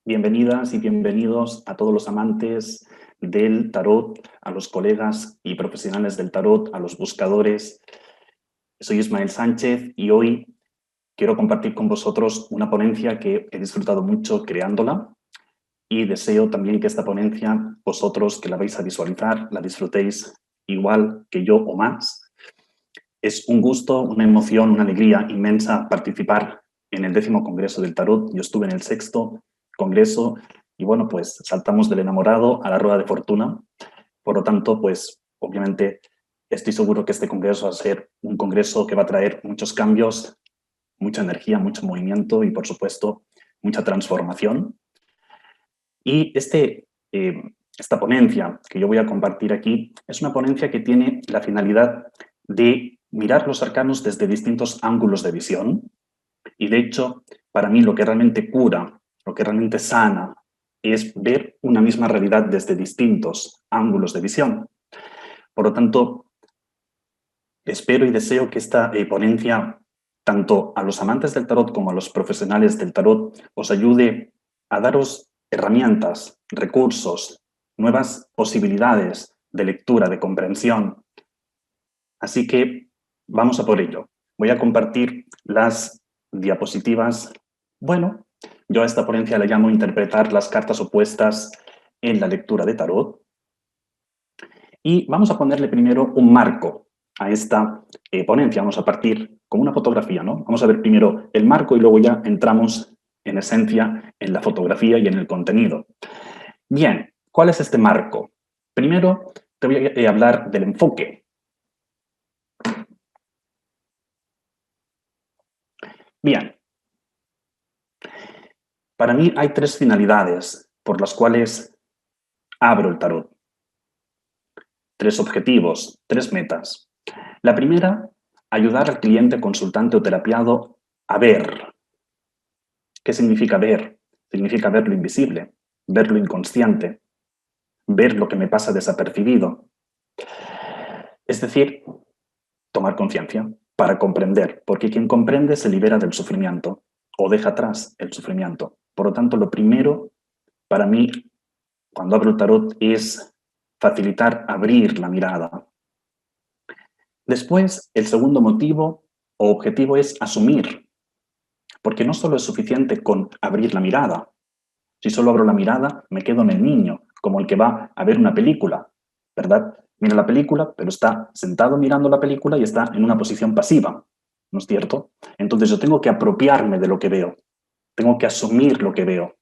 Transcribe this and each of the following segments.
Bienvenidas y bienvenidos a todos los amantes del tarot, a los colegas y profesionales del tarot, a los buscadores. Soy Ismael Sánchez y hoy quiero compartir con vosotros una ponencia que he disfrutado mucho creándola y deseo también que esta ponencia, vosotros que la vais a visualizar, la disfrutéis igual que yo o más. Es un gusto, una emoción, una alegría inmensa participar en el 10º Congreso del Tarot. Yo estuve en el 6º Congreso y bueno, pues saltamos del enamorado a la rueda de fortuna. Por lo tanto, pues obviamente estoy seguro que este congreso va a ser un congreso que va a traer muchos cambios, mucha energía, mucho movimiento y por supuesto mucha transformación. Y esta ponencia que yo voy a compartir aquí es una ponencia que tiene la finalidad de mirar los arcanos desde distintos ángulos de visión. Y de hecho, para mí lo que realmente cura, lo que realmente sana, es ver una misma realidad desde distintos ángulos de visión. Por lo tanto, espero y deseo que esta ponencia, tanto a los amantes del tarot como a los profesionales del tarot, os ayude a daros herramientas, recursos, nuevas posibilidades de lectura, de comprensión. Así que vamos a por ello. Voy a compartir las diapositivas. Bueno, yo a esta ponencia le llamo interpretar las cartas opuestas en la lectura de tarot. Y vamos a ponerle primero un marco a esta ponencia. Vamos a partir con una fotografía, ¿no? Vamos a ver primero el marco y luego ya entramos en esencia en la fotografía y en el contenido. Bien, ¿cuál es este marco? Primero te voy a hablar del enfoque. Bien, para mí hay tres finalidades por las cuales abro el tarot. Tres objetivos, tres metas. La primera, ayudar al cliente, consultante o terapiado a ver. ¿Qué significa ver? Significa ver lo invisible, ver lo inconsciente, ver lo que me pasa desapercibido. Es decir, tomar conciencia para comprender, porque quien comprende se libera del sufrimiento o deja atrás el sufrimiento. Por lo tanto, lo primero para mí, cuando abro el tarot, es facilitar abrir la mirada. Después, el segundo motivo o objetivo es asumir, porque no solo es suficiente con abrir la mirada. Si solo abro la mirada, me quedo en el niño, como el que va a ver una película, ¿verdad? Mira la película, pero está sentado mirando la película y está en una posición pasiva, ¿no es cierto? Entonces yo tengo que apropiarme de lo que veo, tengo que asumir lo que veo.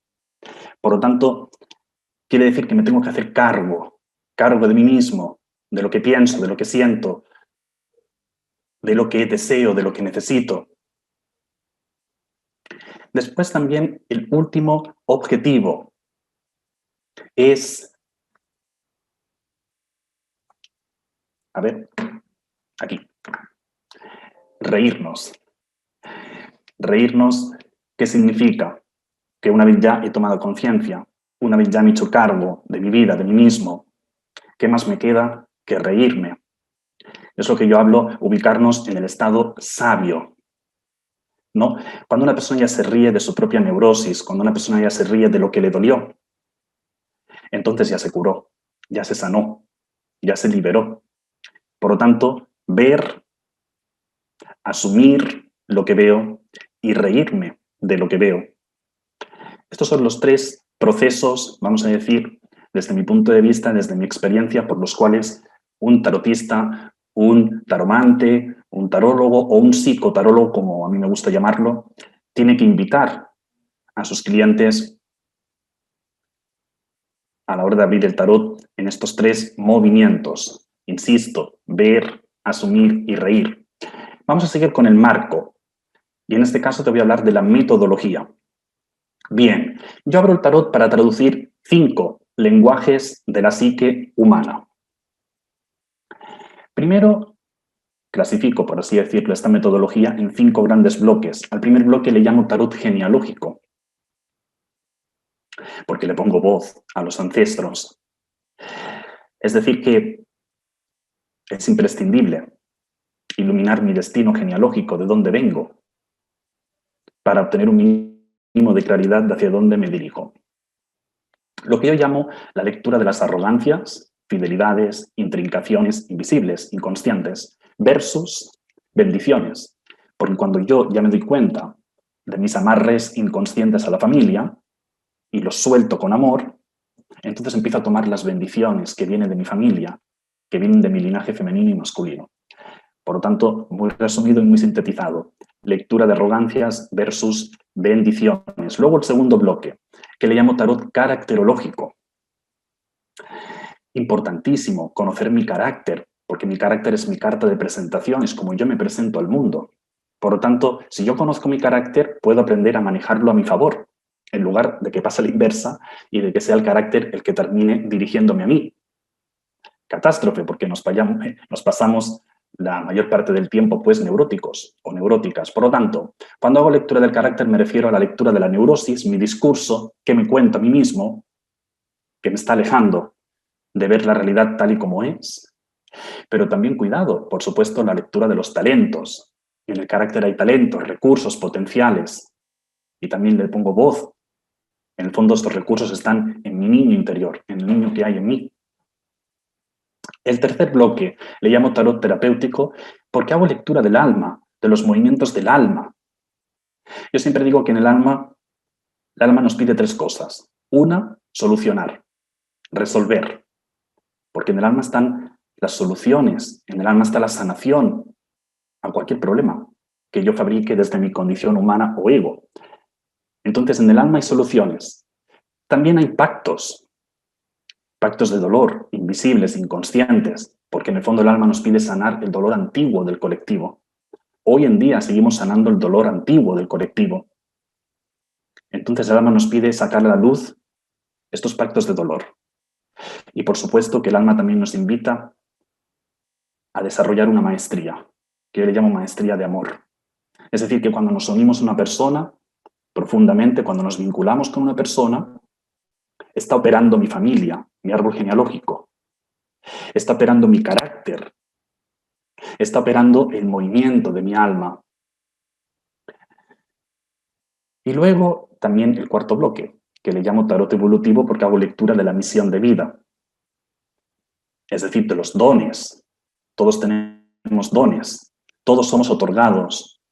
Por lo tanto, quiere decir que me tengo que hacer cargo de mí mismo, de lo que pienso, de lo que siento, de lo que deseo, de lo que necesito. Después también el último objetivo es, a ver, aquí, reírnos. Reírnos, ¿qué significa? Que una vez ya he tomado conciencia, una vez ya me he hecho cargo de mi vida, de mí mismo, ¿qué más me queda que reírme? Es lo que yo hablo, ubicarnos en el estado sabio, ¿no? Cuando una persona ya se ríe de su propia neurosis, cuando una persona ya se ríe de lo que le dolió, entonces ya se curó, ya se sanó, ya se liberó. Por lo tanto, ver, asumir lo que veo y reírme de lo que veo. Estos son los tres procesos, vamos a decir, desde mi punto de vista, desde mi experiencia, por los cuales un tarotista, un taromante, un tarólogo o un psicotarólogo, como a mí me gusta llamarlo, tiene que invitar a sus clientes a la hora de abrir el tarot en estos tres movimientos. Insisto, ver, asumir y reír. Vamos a seguir con el marco. Y en este caso te voy a hablar de la metodología. Bien, yo abro el tarot para traducir 5 lenguajes de la psique humana. Primero, clasifico, por así decirlo, esta metodología en 5 grandes bloques. Al primer bloque le llamo tarot genealógico, porque le pongo voz a los ancestros. Es decir, que es imprescindible iluminar mi destino genealógico, de dónde vengo, para obtener un mínimo de claridad de hacia dónde me dirijo. Lo que yo llamo la lectura de las arrogancias, fidelidades, intrincaciones invisibles, inconscientes, versus bendiciones. Porque cuando yo ya me doy cuenta de mis amarres inconscientes a la familia y los suelto con amor, entonces empiezo a tomar las bendiciones que vienen de mi familia, que vienen de mi linaje femenino y masculino. Por lo tanto, muy resumido y muy sintetizado, lectura de arrogancias versus bendiciones. Luego el segundo bloque, que le llamo tarot caracterológico. Importantísimo conocer mi carácter, porque mi carácter es mi carta de presentación, es como yo me presento al mundo. Por lo tanto, si yo conozco mi carácter, puedo aprender a manejarlo a mi favor, en lugar de que pase la inversa y de que sea el carácter el que termine dirigiéndome a mí. Catástrofe, porque nos pasamos la mayor parte del tiempo pues neuróticos o neuróticas. Por lo tanto, cuando hago lectura del carácter me refiero a la lectura de la neurosis, mi discurso que me cuento a mí mismo, que me está alejando de ver la realidad tal y como es. Pero también cuidado, por supuesto, la lectura de los talentos. En el carácter hay talentos, recursos, potenciales. Y también le pongo voz. En el fondo estos recursos están en mi niño interior, en el niño que hay en mí. El tercer bloque le llamo tarot terapéutico porque hago lectura del alma, de los movimientos del alma. Yo siempre digo que en el alma nos pide tres cosas. Una, solucionar, resolver. Porque en el alma están las soluciones, en el alma está la sanación a cualquier problema que yo fabrique desde mi condición humana o ego. Entonces, en el alma hay soluciones. También hay pactos, pactos de dolor, invisibles, inconscientes, porque en el fondo el alma nos pide sanar el dolor antiguo del colectivo. Hoy en día seguimos sanando el dolor antiguo del colectivo. Entonces el alma nos pide sacar a la luz estos pactos de dolor. Y por supuesto que el alma también nos invita a desarrollar una maestría, que yo le llamo maestría de amor. Es decir, que cuando nos unimos a una persona, profundamente, cuando nos vinculamos con una persona, está operando mi familia, mi árbol genealógico, está operando mi carácter, está operando el movimiento de mi alma. Y luego también el cuarto bloque, que le llamo tarot evolutivo porque hago lectura de la misión de vida. Es decir, de los dones. Todos tenemos dones, todos somos otorgados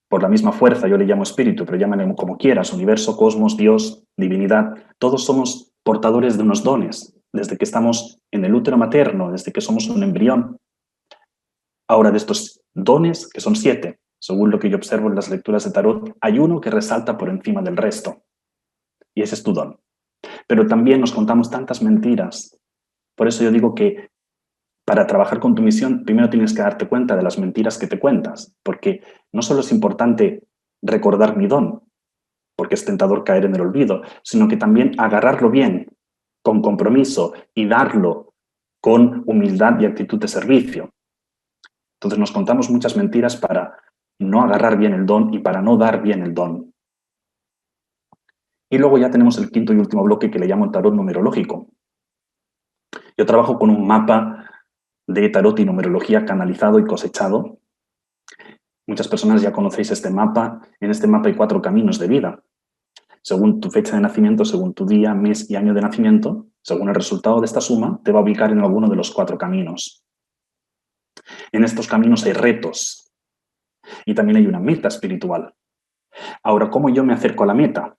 por la misma fuerza, yo le llamo espíritu, pero llámale como quieras, universo, cosmos, Dios, divinidad. Todos somos portadores de unos dones, desde que estamos en el útero materno, desde que somos un embrión. Ahora, de estos dones, que son 7, según lo que yo observo en las lecturas de tarot, hay uno que resalta por encima del resto, y ese es tu don. Pero también nos contamos tantas mentiras. Por eso yo digo que para trabajar con tu misión, primero tienes que darte cuenta de las mentiras que te cuentas, porque no solo es importante recordar mi don, porque es tentador caer en el olvido, sino que también agarrarlo bien, con compromiso, y darlo con humildad y actitud de servicio. Entonces nos contamos muchas mentiras para no agarrar bien el don y para no dar bien el don. Y luego ya tenemos el quinto y último bloque que le llamo el tarot numerológico. Yo trabajo con un mapa de tarot y numerología canalizado y cosechado. Muchas personas ya conocéis este mapa. En este mapa hay 4 caminos de vida. Según tu fecha de nacimiento, según tu día, mes y año de nacimiento, según el resultado de esta suma, te va a ubicar en alguno de los 4 caminos. En estos caminos hay retos y también hay una meta espiritual. Ahora, ¿cómo yo me acerco a la meta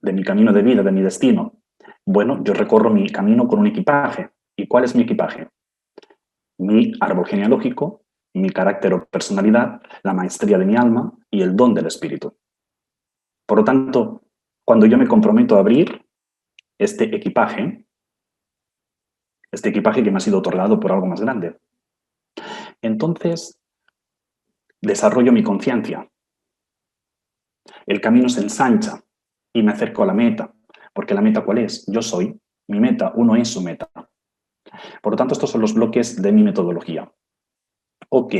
de mi camino de vida, de mi destino? Bueno, yo recorro mi camino con un equipaje. ¿Y cuál es mi equipaje? Mi árbol genealógico, mi carácter o personalidad, la maestría de mi alma y el don del espíritu. Por lo tanto, cuando yo me comprometo a abrir este equipaje que me ha sido otorgado por algo más grande, entonces desarrollo mi conciencia. El camino se ensancha y me acerco a la meta, porque la meta ¿cuál es? Yo soy mi meta, uno es su meta. Por lo tanto, estos son los bloques de mi metodología. Ok,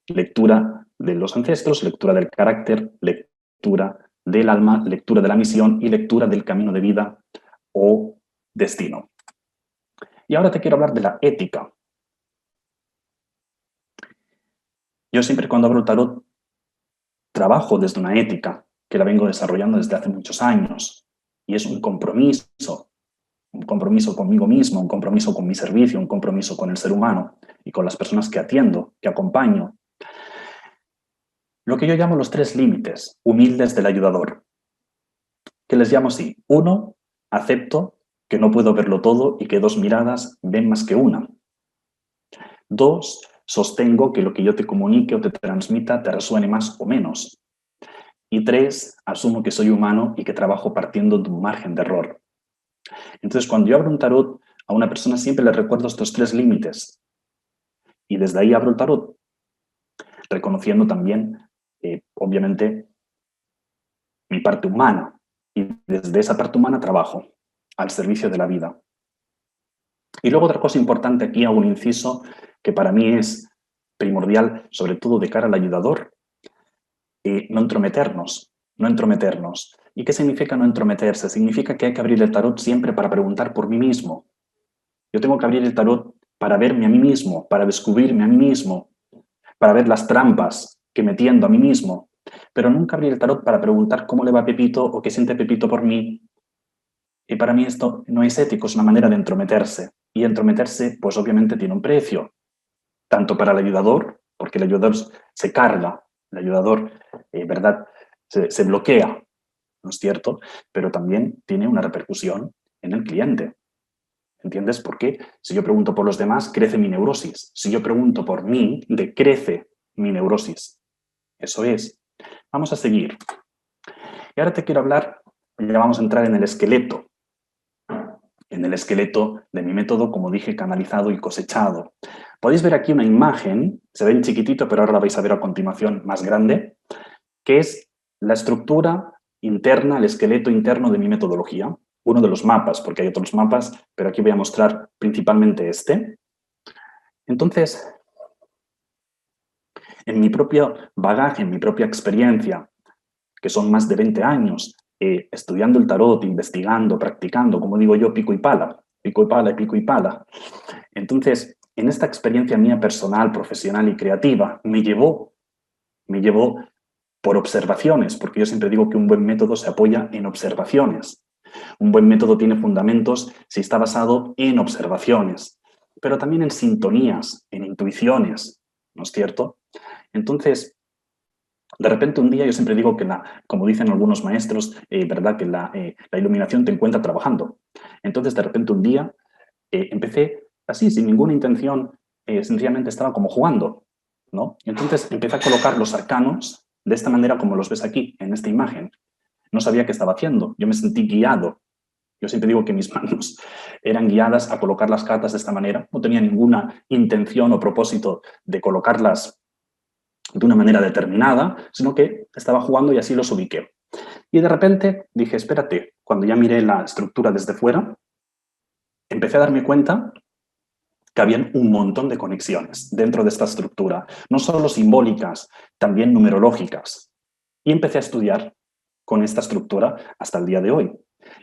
lectura de los ancestros, lectura del carácter, lectura del alma, lectura de la misión y lectura del camino de vida o destino. Y ahora te quiero hablar de la ética. Yo siempre cuando abro el tarot trabajo desde una ética que la vengo desarrollando desde hace muchos años. y es un compromiso conmigo mismo, un compromiso con mi servicio, un compromiso con el ser humano y con las personas que atiendo, que acompaño. Lo que yo llamo los 3 límites humildes del ayudador, que les llamo así. 1, acepto que no puedo verlo todo y que 2 miradas ven más que una. 2, sostengo que lo que yo te comunique o te transmita te resuene más o menos. Y 3, asumo que soy humano y que trabajo partiendo de un margen de error. Entonces, cuando yo abro un tarot, a una persona siempre le recuerdo estos 3 límites. Y desde ahí abro el tarot, reconociendo también, obviamente, mi parte humana. Y desde esa parte humana trabajo al servicio de la vida. Y luego otra cosa importante aquí, hago un inciso que para mí es primordial, sobre todo de cara al ayudador, no entrometernos, no entrometernos. ¿Y qué significa no entrometerse? Significa que hay que abrir el tarot siempre para preguntar por mí mismo. Yo tengo que abrir el tarot para verme a mí mismo, para descubrirme a mí mismo, para ver las trampas que me tiendo a mí mismo, pero nunca abrir el tarot para preguntar cómo le va a Pepito o qué siente Pepito por mí. Y para mí esto no es ético, es una manera de entrometerse. Y entrometerse, pues obviamente tiene un precio, tanto para el ayudador, porque el ayudador se carga, el ayudador, ¿verdad?, se bloquea, ¿no es cierto? Pero también tiene una repercusión en el cliente. ¿Entiendes? Porque si yo pregunto por los demás, crece mi neurosis. Si yo pregunto por mí, decrece mi neurosis. Eso es. Vamos a seguir. Y ahora te quiero hablar, ya vamos a entrar en el esqueleto de mi método, como dije, canalizado y cosechado. Podéis ver aquí una imagen, se ve en chiquitito, pero ahora la vais a ver a continuación más grande, que es la estructura interna, el esqueleto interno de mi metodología. Uno de los mapas, porque hay otros mapas, pero aquí voy a mostrar principalmente este. Entonces, en mi propio bagaje, en mi propia experiencia, que son más de 20 años, estudiando el tarot, investigando, practicando, como digo yo, pico y pala, pico y pala, pico y pala. Entonces, en esta experiencia mía personal, profesional y creativa, me llevó por observaciones, porque yo siempre digo que un buen método se apoya en observaciones. Un buen método tiene fundamentos si está basado en observaciones, pero también en sintonías, en intuiciones, ¿no es cierto? Entonces, de repente un día yo siempre digo que, como dicen algunos maestros, ¿verdad?, que la iluminación te encuentra trabajando. Entonces, de repente un día empecé así, sin ninguna intención, sencillamente estaba como jugando, ¿no? Entonces empecé a colocar los arcanos de esta manera como los ves aquí, en esta imagen. No sabía qué estaba haciendo, yo me sentí guiado. Yo siempre digo que mis manos eran guiadas a colocar las cartas de esta manera. No tenía ninguna intención o propósito de colocarlas de una manera determinada, sino que estaba jugando y así los ubiqué. Y de repente dije, espérate, cuando ya miré la estructura desde fuera, empecé a darme cuenta que habían un montón de conexiones dentro de esta estructura, no solo simbólicas, también numerológicas. Y empecé a estudiar con esta estructura hasta el día de hoy.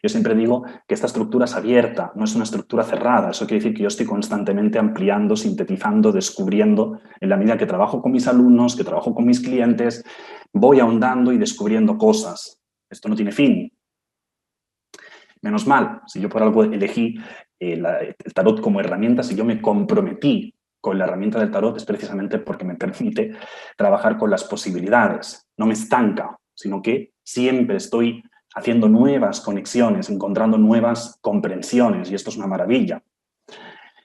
Yo siempre digo que esta estructura es abierta, no es una estructura cerrada. Eso quiere decir que yo estoy constantemente ampliando, sintetizando, descubriendo. En la medida que trabajo con mis alumnos, que trabajo con mis clientes, voy ahondando y descubriendo cosas. Esto no tiene fin. Menos mal, si yo por algo elegí el tarot como herramienta, si yo me comprometí con la herramienta del tarot, es precisamente porque me permite trabajar con las posibilidades. No me estanca, sino que siempre estoy haciendo nuevas conexiones, encontrando nuevas comprensiones, y esto es una maravilla.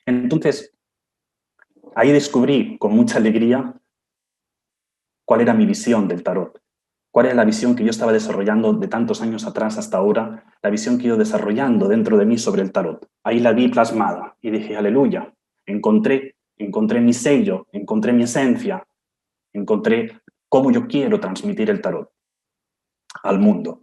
Entonces, ahí descubrí con mucha alegría cuál era mi visión del tarot. ¿Cuál era la visión que yo estaba desarrollando de tantos años atrás hasta ahora? La visión que he ido desarrollando dentro de mí sobre el tarot. Ahí la vi plasmada y dije, aleluya, encontré mi sello, encontré mi esencia, encontré cómo yo quiero transmitir el tarot al mundo.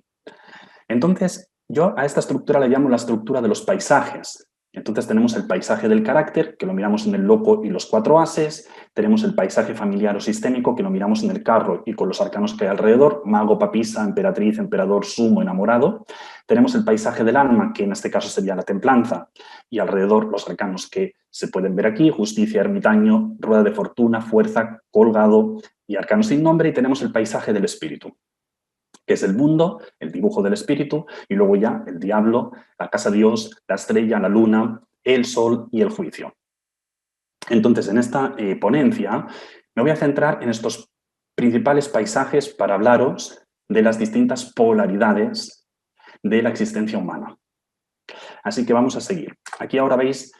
Entonces, yo a esta estructura le llamo la estructura de los paisajes. Entonces tenemos el paisaje del carácter, que lo miramos en el loco y los 4 ases. Tenemos el paisaje familiar o sistémico, que lo miramos en el carro y con los arcanos que hay alrededor, mago, papisa, emperatriz, emperador, sumo, enamorado. Tenemos el paisaje del alma, que en este caso sería la templanza, y alrededor los arcanos que se pueden ver aquí, justicia, ermitaño, rueda de fortuna, fuerza, colgado y arcano sin nombre. Y tenemos el paisaje del espíritu. que es el mundo, el dibujo del espíritu, y luego ya el diablo, la casa de Dios, la estrella, la luna, el sol y el juicio. Entonces, en esta ponencia me voy a centrar en estos principales paisajes para hablaros de las distintas polaridades de la existencia humana. Así que vamos a seguir. Aquí ahora veis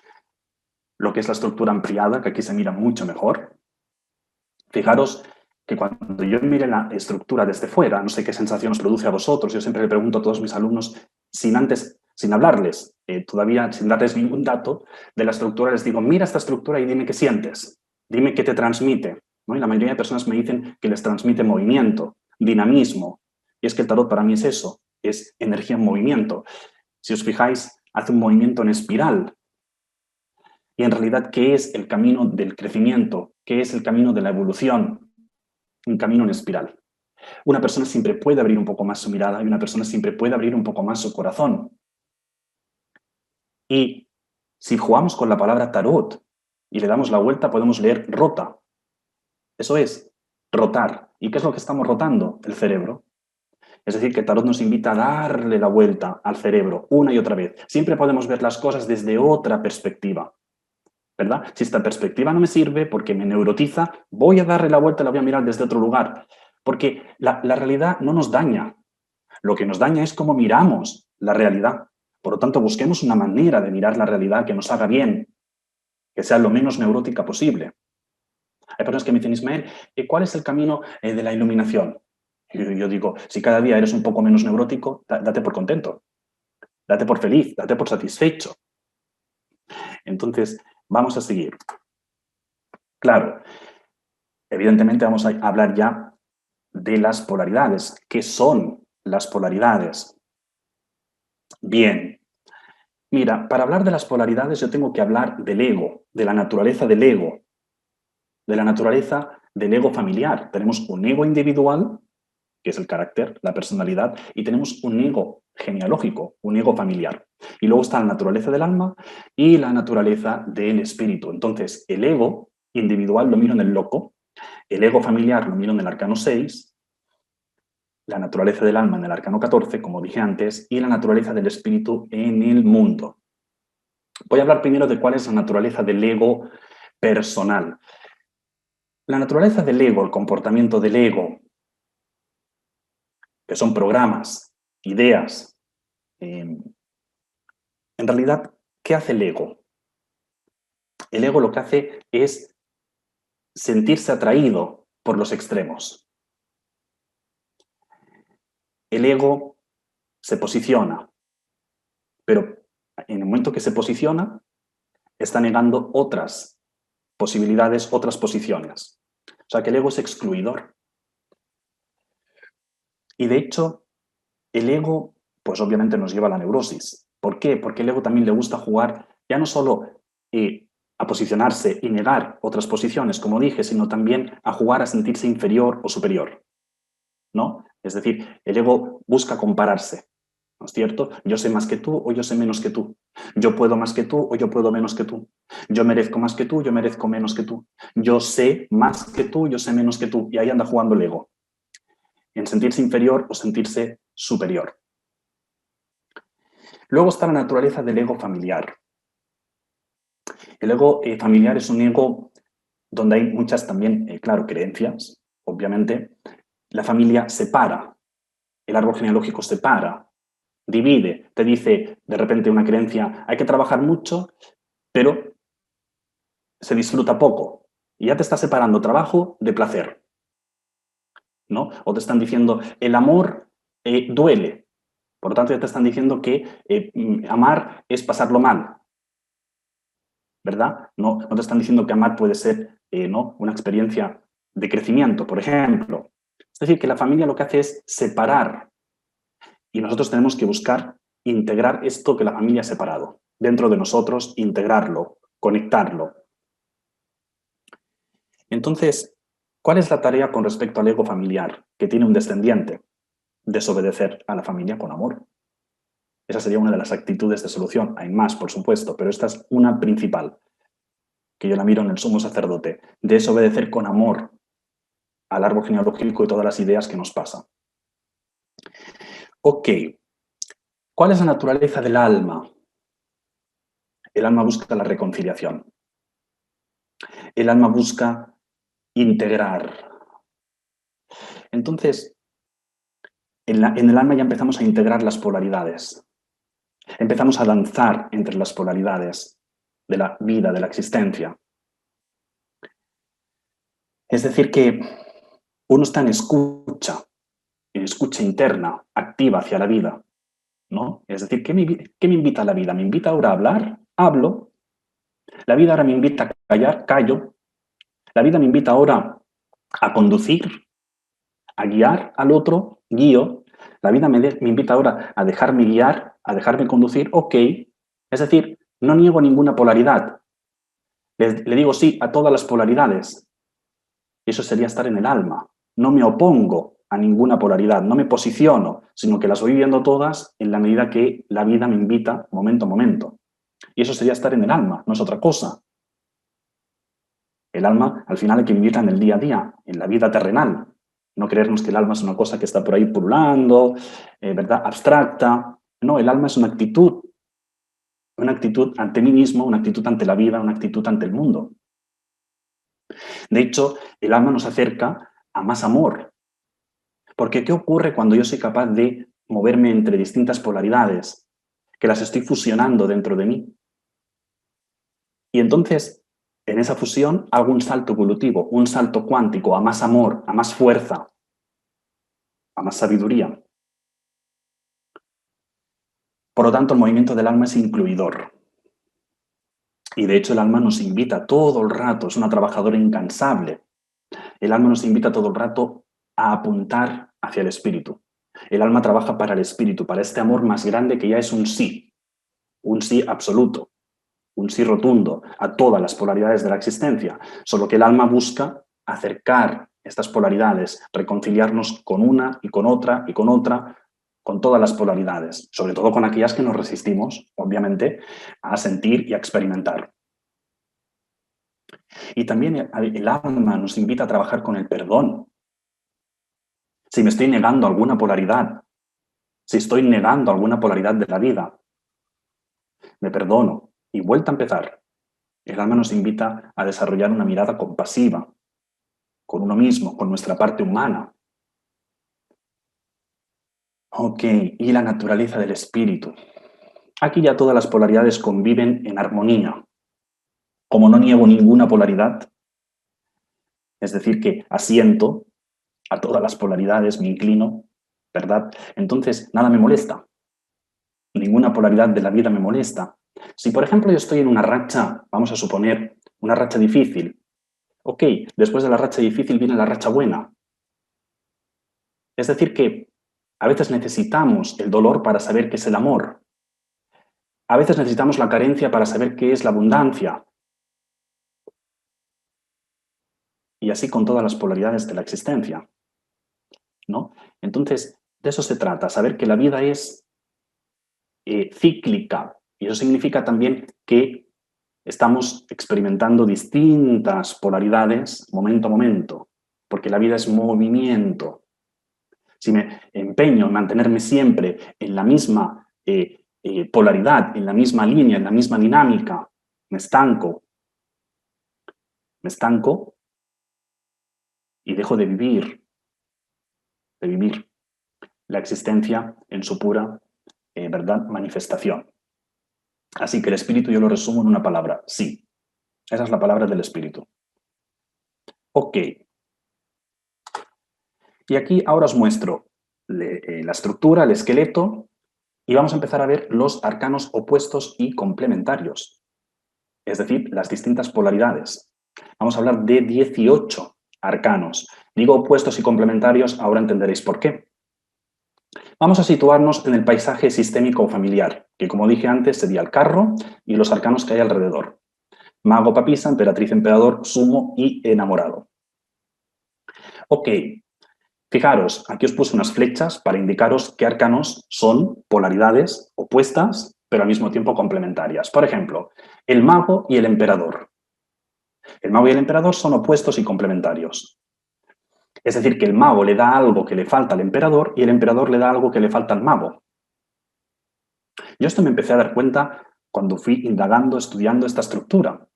lo que es la estructura ampliada, que aquí se mira mucho mejor. Fijaros que cuando yo mire la estructura desde fuera, no sé qué sensación os produce a vosotros, yo siempre le pregunto a todos mis alumnos, sin hablarles, todavía sin darles ningún dato de la estructura, les digo, mira esta estructura y dime qué sientes, dime qué te transmite, ¿no? Y la mayoría de personas me dicen que les transmite movimiento, dinamismo, y es que el tarot para mí es eso, es energía en movimiento. Si os fijáis, hace un movimiento en espiral. Y en realidad, ¿qué es el camino del crecimiento? ¿Qué es el camino de la evolución? Un camino en espiral. Una persona siempre puede abrir un poco más su mirada y una persona siempre puede abrir un poco más su corazón. Y si jugamos con la palabra tarot y le damos la vuelta, podemos leer rota. Eso es, rotar. ¿Y qué es lo que estamos rotando? El cerebro. Es decir, que el tarot nos invita a darle la vuelta al cerebro una y otra vez. Siempre podemos ver las cosas desde otra perspectiva, ¿verdad? Si esta perspectiva no me sirve porque me neurotiza, voy a darle la vuelta y la voy a mirar desde otro lugar. Porque la realidad no nos daña. Lo que nos daña es cómo miramos la realidad. Por lo tanto, busquemos una manera de mirar la realidad que nos haga bien, que sea lo menos neurótica posible. Hay personas que me dicen, Ismael, ¿cuál es el camino de la iluminación? Y yo digo, si cada día eres un poco menos neurótico, date por contento, date por feliz, date por satisfecho. Entonces, vamos a seguir. Claro, evidentemente vamos a hablar ya de las polaridades. ¿Qué son las polaridades? Bien, mira, para hablar de las polaridades yo tengo que hablar del ego, de la naturaleza del ego, de la naturaleza del ego familiar. Tenemos un ego individual, que es el carácter, la personalidad, y tenemos un ego genealógico, un ego familiar. Y luego está la naturaleza del alma y la naturaleza del espíritu. Entonces, el ego individual lo miro en el loco, el ego familiar lo miro en el arcano 6, la naturaleza del alma en el arcano 14, como dije antes, y la naturaleza del espíritu en el mundo. Voy a hablar primero de cuál es la naturaleza del ego personal. La naturaleza del ego, el comportamiento del ego, que son programas, ideas, en realidad, ¿qué hace el ego? El ego lo que hace es sentirse atraído por los extremos. El ego se posiciona, pero en el momento que se posiciona, está negando otras posibilidades, otras posiciones. O sea que el ego es excluidor. Y de hecho, el ego, pues obviamente nos lleva a la neurosis. ¿Por qué? Porque el ego también le gusta jugar ya no solo a posicionarse y negar otras posiciones, como dije, sino también a jugar a sentirse inferior o superior, ¿no? Es decir, el ego busca compararse, ¿no es cierto? Yo sé más que tú o yo sé menos que tú. Yo puedo más que tú o yo puedo menos que tú. Yo merezco más que tú, yo merezco menos que tú. Yo sé más que tú, yo sé menos que tú. Y ahí anda jugando el ego, en sentirse inferior o sentirse superior. Luego está la naturaleza del ego familiar. El ego familiar es un ego donde hay muchas también, claro, creencias, obviamente. La familia separa, el árbol genealógico separa, divide, te dice de repente una creencia, hay que trabajar mucho, pero se disfruta poco. Y ya te está separando trabajo de placer, ¿no? O te están diciendo, el amor duele. Por lo tanto, ya te están diciendo que amar es pasarlo mal, ¿verdad? No te están diciendo que amar puede ser ¿no? una experiencia de crecimiento, por ejemplo. Es decir, que la familia lo que hace es separar y nosotros tenemos que buscar integrar esto que la familia ha separado dentro de nosotros, integrarlo, conectarlo. Entonces, ¿cuál es la tarea con respecto al ego familiar que tiene un descendiente? Desobedecer a la familia con amor. Esa sería una de las actitudes de solución. Hay más, por supuesto, pero esta es una principal, que yo la miro en el sumo sacerdote. Desobedecer con amor al árbol genealógico y todas las ideas que nos pasan. Ok, ¿cuál es la naturaleza del alma? El alma busca la reconciliación. El alma busca integrar. Entonces, en el alma ya empezamos a integrar las polaridades. Empezamos a danzar entre las polaridades de la vida, de la existencia. Es decir, que uno está en escucha interna, activa hacia la vida, ¿no? Es decir, ¿qué me invita a la vida? ¿Me invita ahora a hablar? Hablo. La vida ahora me invita a callar, callo. La vida me invita ahora a conducir, a guiar al otro, guío. La vida me invita ahora a dejarme guiar, a dejarme conducir, ok. Es decir, no niego ninguna polaridad. Le digo sí a todas las polaridades. Eso sería estar en el alma. No me opongo a ninguna polaridad, no me posiciono, sino que las voy viendo todas en la medida que la vida me invita momento a momento. Y eso sería estar en el alma, no es otra cosa. El alma, al final, hay que vivirla en el día a día, en la vida terrenal. No creernos que el alma es una cosa que está por ahí pululando, ¿verdad? Abstracta. No, el alma es una actitud ante mí mismo, una actitud ante la vida, una actitud ante el mundo. De hecho, el alma nos acerca a más amor. Porque ¿qué ocurre cuando yo soy capaz de moverme entre distintas polaridades? Que las estoy fusionando dentro de mí. Y entonces, en esa fusión, hago un salto evolutivo, un salto cuántico a más amor, a más fuerza, a más sabiduría. Por lo tanto, el movimiento del alma es incluidor. Y de hecho, el alma nos invita todo el rato, es una trabajadora incansable. El alma nos invita todo el rato a apuntar hacia el espíritu. El alma trabaja para el espíritu, para este amor más grande que ya es un sí absoluto, un sí rotundo a todas las polaridades de la existencia, solo que el alma busca acercar estas polaridades, reconciliarnos con una y con otra y con otra, con todas las polaridades, sobre todo con aquellas que nos resistimos, obviamente, a sentir y a experimentar. Y también el alma nos invita a trabajar con el perdón. Si me estoy negando alguna polaridad, si estoy negando alguna polaridad de la vida, me perdono y vuelta a empezar. El alma nos invita a desarrollar una mirada compasiva con uno mismo, con nuestra parte humana. Ok, y la naturaleza del espíritu. Aquí ya todas las polaridades conviven en armonía. Como no niego ninguna polaridad, es decir, que asiento a todas las polaridades, me inclino, ¿verdad? Entonces, nada me molesta. Ninguna polaridad de la vida me molesta. Si, por ejemplo, yo estoy en una racha, vamos a suponer, una racha difícil, ok, después de la racha difícil viene la racha buena. Es decir, que a veces necesitamos el dolor para saber qué es el amor. A veces necesitamos la carencia para saber qué es la abundancia. Y así con todas las polaridades de la existencia, ¿no? Entonces, de eso se trata, saber que la vida es cíclica. Y eso significa también que estamos experimentando distintas polaridades momento a momento, porque la vida es movimiento. Si me empeño en mantenerme siempre en la misma polaridad, en la misma línea, en la misma dinámica, me estanco. Me estanco y dejo de vivir la existencia en su pura, ¿verdad?, manifestación. Así que el espíritu yo lo resumo en una palabra, sí. Esa es la palabra del espíritu. Ok. Y aquí ahora os muestro la estructura, el esqueleto, y vamos a empezar a ver los arcanos opuestos y complementarios, es decir, las distintas polaridades. Vamos a hablar de 18 arcanos. Digo opuestos y complementarios, ahora entenderéis por qué. Vamos a situarnos en el paisaje sistémico familiar, que como dije antes sería el carro y los arcanos que hay alrededor. Mago, papisa, emperatriz, emperador, sumo y enamorado. Ok, fijaros, aquí os puse unas flechas para indicaros qué arcanos son polaridades opuestas, pero al mismo tiempo complementarias. Por ejemplo, el mago y el emperador. El mago y el emperador son opuestos y complementarios. Es decir, que el mago le da algo que le falta al emperador y el emperador le da algo que le falta al mago. Yo esto me empecé a dar cuenta cuando fui indagando, estudiando esta estructura.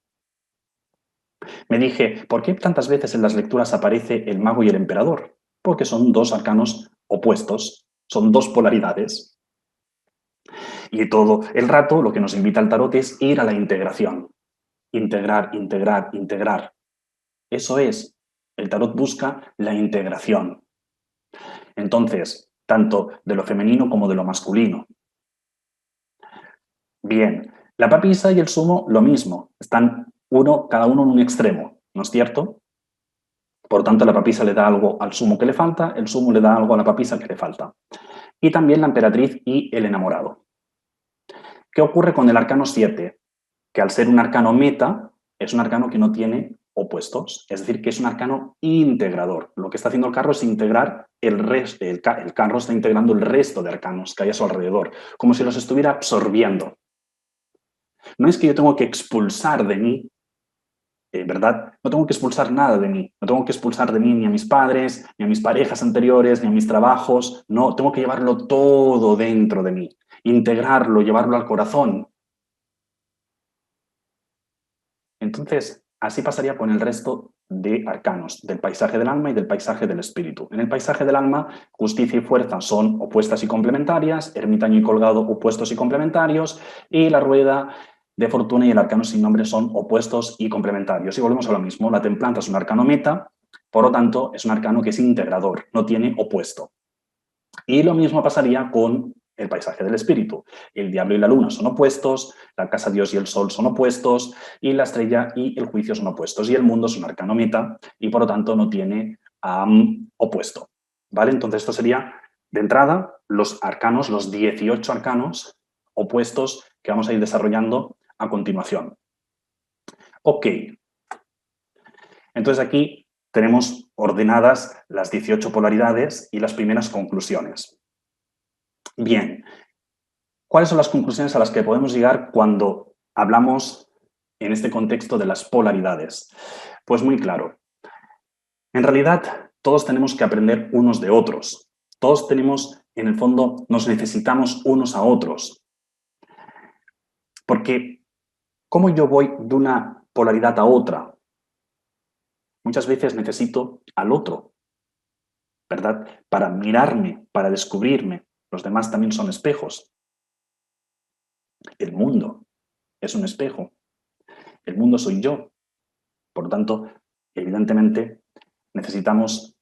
Me dije, ¿por qué tantas veces en las lecturas aparece el mago y el emperador? Porque son dos arcanos opuestos, son dos polaridades. Y todo el rato lo que nos invita el tarot es ir a la integración. Integrar, integrar, integrar. Eso es, el tarot busca la integración. Entonces, tanto de lo femenino como de lo masculino. Bien, la papisa y el sumo lo mismo, están cada uno en un extremo, ¿no es cierto? Por tanto, la papisa le da algo al sumo que le falta, el sumo le da algo a la papisa que le falta. Y también la emperatriz y el enamorado. ¿Qué ocurre con el arcano 7? Que al ser un arcano meta, es un arcano que no tiene opuestos, es decir, que es un arcano integrador. Lo que está haciendo el carro es integrar el carro está integrando el resto de arcanos que hay a su alrededor, como si los estuviera absorbiendo. No es que yo tengo que expulsar de mí, ¿verdad? No tengo que expulsar nada de mí. No tengo que expulsar de mí ni a mis padres, ni a mis parejas anteriores, ni a mis trabajos. No, tengo que llevarlo todo dentro de mí. Integrarlo, llevarlo al corazón. Entonces, así pasaría con el resto de arcanos, del paisaje del alma y del paisaje del espíritu. En el paisaje del alma, justicia y fuerza son opuestas y complementarias, ermitaño y colgado opuestos y complementarios, y la rueda de fortuna y el arcano sin nombre son opuestos y complementarios. Y volvemos a lo mismo, la templanza es un arcano meta, por lo tanto es un arcano que es integrador, no tiene opuesto. Y lo mismo pasaría con el paisaje del espíritu. El diablo y la luna son opuestos, la casa Dios y el sol son opuestos, y la estrella y el juicio son opuestos. Y el mundo es un arcano meta y por lo tanto no tiene opuesto. ¿Vale? Entonces esto sería, de entrada, los arcanos, los 18 arcanos opuestos que vamos a ir desarrollando a continuación. Ok. Entonces aquí tenemos ordenadas las 18 polaridades y las primeras conclusiones. Bien, ¿cuáles son las conclusiones a las que podemos llegar cuando hablamos en este contexto de las polaridades? Pues muy claro. En realidad, todos tenemos que aprender unos de otros. Todos tenemos, en el fondo, nos necesitamos unos a otros. Porque, ¿cómo yo voy de una polaridad a otra? Muchas veces necesito al otro, ¿verdad? Para mirarme, para descubrirme. Los demás también son espejos. El mundo es un espejo. El mundo soy yo. Por lo tanto, evidentemente, necesitamos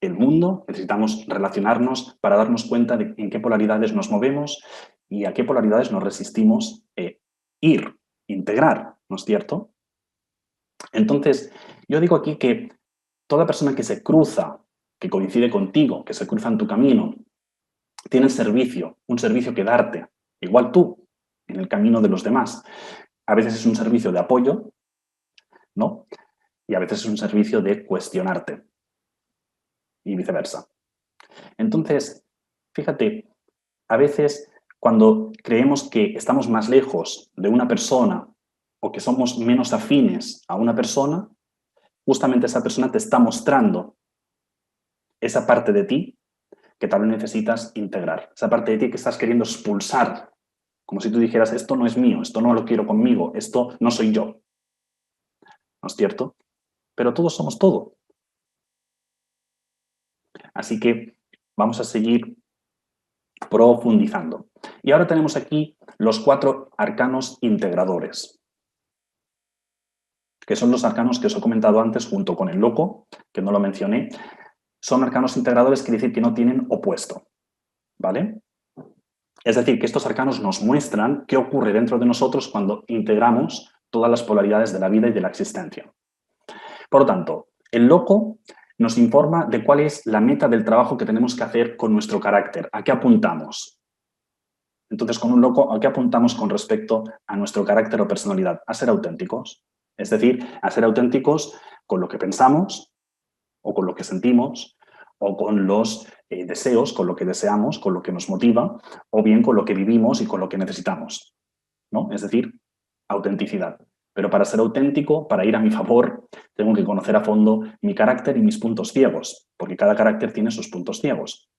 el mundo, necesitamos relacionarnos para darnos cuenta de en qué polaridades nos movemos y a qué polaridades nos resistimos ir, integrar, ¿no es cierto? Entonces, yo digo aquí que toda persona que se cruza, que coincide contigo, que se cruza en tu camino, tiene servicio, un servicio que darte, igual tú, en el camino de los demás. A veces es un servicio de apoyo, ¿no? Y a veces es un servicio de cuestionarte y viceversa. Entonces, fíjate, a veces cuando creemos que estamos más lejos de una persona o que somos menos afines a una persona, justamente esa persona te está mostrando esa parte de ti que tal vez necesitas integrar, esa parte de ti que estás queriendo expulsar, como si tú dijeras, esto no es mío, esto no lo quiero conmigo, esto no soy yo. ¿No es cierto? Pero todos somos todo. Así que vamos a seguir profundizando. Y ahora tenemos aquí los 4 arcanos integradores, que son los arcanos que os he comentado antes junto con el loco, que no lo mencioné. Son arcanos integradores, quiere decir que no tienen opuesto, ¿vale? Es decir, que estos arcanos nos muestran qué ocurre dentro de nosotros cuando integramos todas las polaridades de la vida y de la existencia. Por lo tanto, el loco nos informa de cuál es la meta del trabajo que tenemos que hacer con nuestro carácter, a qué apuntamos. Entonces, con un loco, ¿a qué apuntamos con respecto a nuestro carácter o personalidad? A ser auténticos. Es decir, a ser auténticos con lo que pensamos o con lo que sentimos o con los deseos, con lo que deseamos, con lo que nos motiva o bien con lo que vivimos y con lo que necesitamos, ¿no? Es decir, autenticidad. Pero para ser auténtico, para ir a mi favor, tengo que conocer a fondo mi carácter y mis puntos ciegos, porque cada carácter tiene sus puntos ciegos.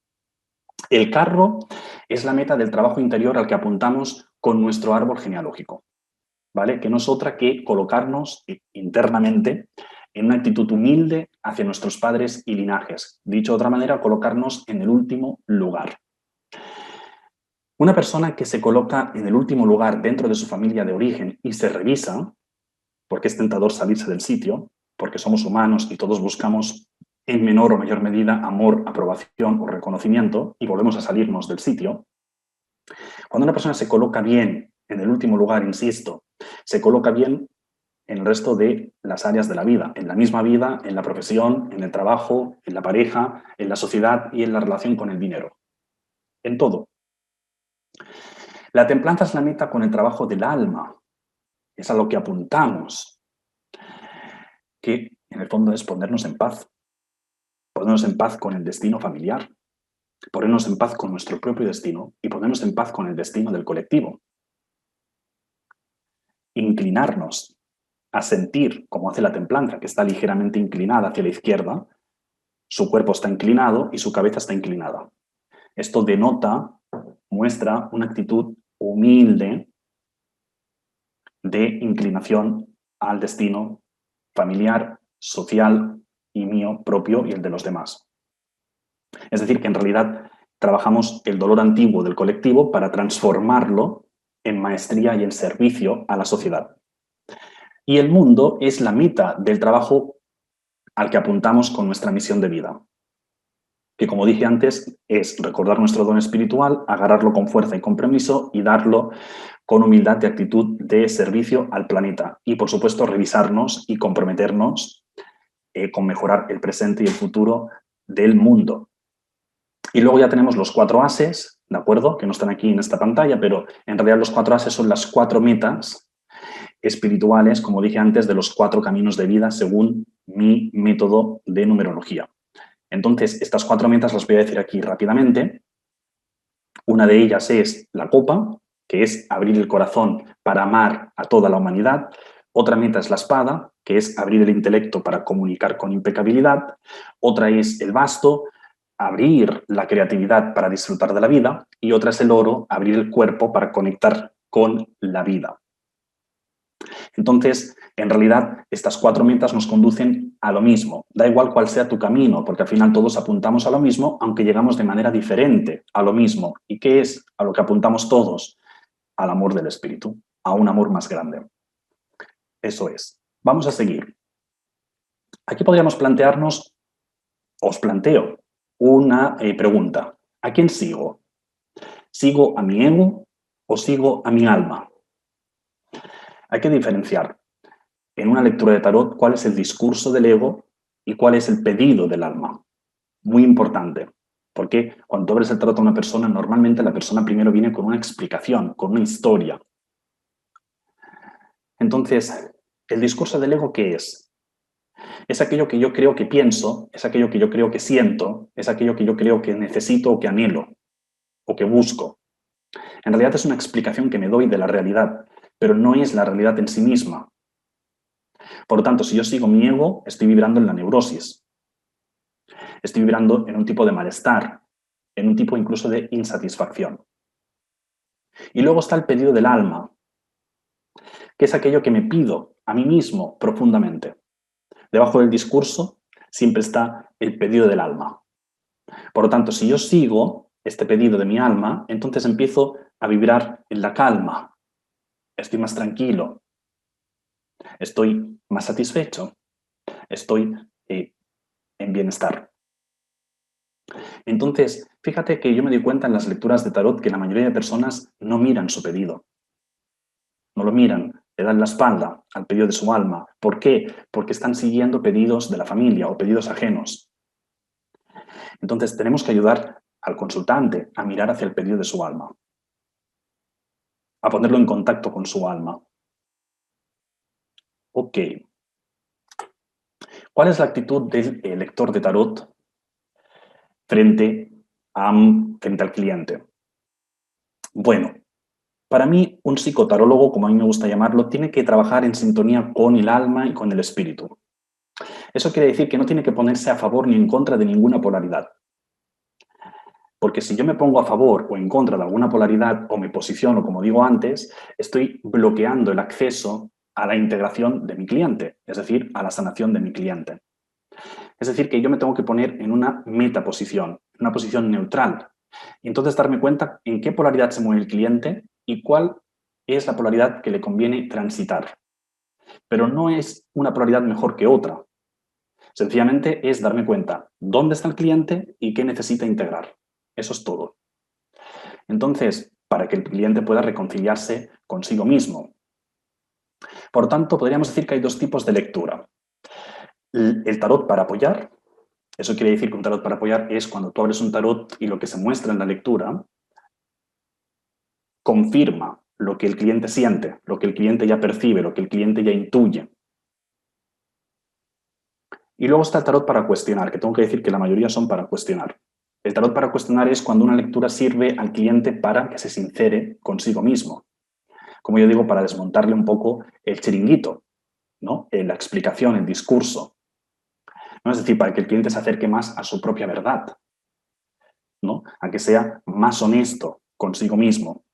El carro es la meta del trabajo interior al que apuntamos con nuestro árbol genealógico, ¿vale? Que no es otra que colocarnos internamente en una actitud humilde hacia nuestros padres y linajes. Dicho de otra manera, colocarnos en el último lugar. Una persona que se coloca en el último lugar dentro de su familia de origen y se revisa, porque es tentador salirse del sitio, porque somos humanos y todos buscamos en menor o mayor medida amor, aprobación o reconocimiento y volvemos a salirnos del sitio. Cuando una persona se coloca bien en el último lugar, insisto, se coloca bien en el resto de las áreas de la vida, en la misma vida, en la profesión, en el trabajo, en la pareja, en la sociedad y en la relación con el dinero. En todo. La templanza es la meta con el trabajo del alma. Es a lo que apuntamos, que en el fondo es ponernos en paz. Ponernos en paz con el destino familiar, ponernos en paz con nuestro propio destino y ponernos en paz con el destino del colectivo. Inclinarnos a sentir, como hace la templanza, que está ligeramente inclinada hacia la izquierda, su cuerpo está inclinado y su cabeza está inclinada. Esto denota, muestra una actitud humilde de inclinación al destino familiar, social y mío propio y el de los demás. Es decir, que en realidad trabajamos el dolor antiguo del colectivo para transformarlo en maestría y en servicio a la sociedad. Y el mundo es la meta del trabajo al que apuntamos con nuestra misión de vida, que como dije antes es recordar nuestro don espiritual, agarrarlo con fuerza y compromiso y darlo con humildad y actitud de servicio al planeta. Y por supuesto revisarnos y comprometernos con mejorar el presente y el futuro del mundo. Y luego ya tenemos los 4 ases, ¿de acuerdo? Que no están aquí en esta pantalla, pero en realidad los 4 ases son las 4 metas espirituales, como dije antes, de los 4 caminos de vida según mi método de numerología. Entonces, estas 4 metas las voy a decir aquí rápidamente. Una de ellas es la copa, que es abrir el corazón para amar a toda la humanidad. Otra meta es la espada, que es abrir el intelecto para comunicar con impecabilidad. Otra es el basto, abrir la creatividad para disfrutar de la vida. Y otra es el oro, abrir el cuerpo para conectar con la vida. Entonces, en realidad, estas 4 metas nos conducen a lo mismo. Da igual cuál sea tu camino, porque al final todos apuntamos a lo mismo, aunque llegamos de manera diferente a lo mismo. ¿Y qué es a lo que apuntamos todos? Al amor del espíritu, a un amor más grande. Eso es. Vamos a seguir. Aquí podríamos plantearnos, os planteo, una pregunta. ¿A quién sigo? ¿Sigo a mi ego o sigo a mi alma? Hay que diferenciar en una lectura de tarot cuál es el discurso del ego y cuál es el pedido del alma. Muy importante, porque cuando abres el tarot a una persona, normalmente la persona primero viene con una explicación, con una historia. Entonces, ¿el discurso del ego qué es? Es aquello que yo creo que pienso, es aquello que yo creo que siento, es aquello que yo creo que necesito o que anhelo o que busco. En realidad es una explicación que me doy de la realidad, pero no es la realidad en sí misma. Por lo tanto, si yo sigo mi ego, estoy vibrando en la neurosis. Estoy vibrando en un tipo de malestar, en un tipo incluso de insatisfacción. Y luego está el pedido del alma, que es aquello que me pido a mí mismo profundamente. Debajo del discurso siempre está el pedido del alma. Por lo tanto, si yo sigo este pedido de mi alma, entonces empiezo a vibrar en la calma. Estoy más tranquilo. Estoy más satisfecho. Estoy en bienestar. Entonces, fíjate que yo me di cuenta en las lecturas de tarot que la mayoría de personas no miran su pedido. No lo miran, le dan la espalda al pedido de su alma. ¿Por qué? Porque están siguiendo pedidos de la familia o pedidos ajenos. Entonces, tenemos que ayudar al consultante a mirar hacia el pedido de su alma, a ponerlo en contacto con su alma. Ok. ¿Cuál es la actitud del lector de tarot frente al cliente? Bueno, Para mí, un psicotarólogo, como a mí me gusta llamarlo, tiene que trabajar en sintonía con el alma y con el espíritu. Eso quiere decir que no tiene que ponerse a favor ni en contra de ninguna polaridad. Porque si yo me pongo a favor o en contra de alguna polaridad o me posiciono, como digo antes, estoy bloqueando el acceso a la integración de mi cliente, es decir, a la sanación de mi cliente. Es decir, que yo me tengo que poner en una metaposición, una posición neutral. Y entonces darme cuenta en qué polaridad se mueve el cliente y cuál es la polaridad que le conviene transitar. Pero no es una polaridad mejor que otra. Sencillamente es darme cuenta dónde está el cliente y qué necesita integrar. Eso es todo. Entonces, para que el cliente pueda reconciliarse consigo mismo. Por tanto, podríamos decir que hay dos tipos de lectura. El tarot para apoyar. Eso quiere decir que un tarot para apoyar es cuando tú abres un tarot y lo que se muestra en la lectura confirma lo que el cliente siente, lo que el cliente ya percibe, lo que el cliente ya intuye. Y luego está el tarot para cuestionar, que tengo que decir que la mayoría son para cuestionar. El tarot para cuestionar es cuando una lectura sirve al cliente para que se sincere consigo mismo. Como yo digo, para desmontarle un poco el chiringuito, ¿no? La explicación, el discurso. ¿No? Es decir, para que el cliente se acerque más a su propia verdad, ¿no? A que sea más honesto consigo mismo.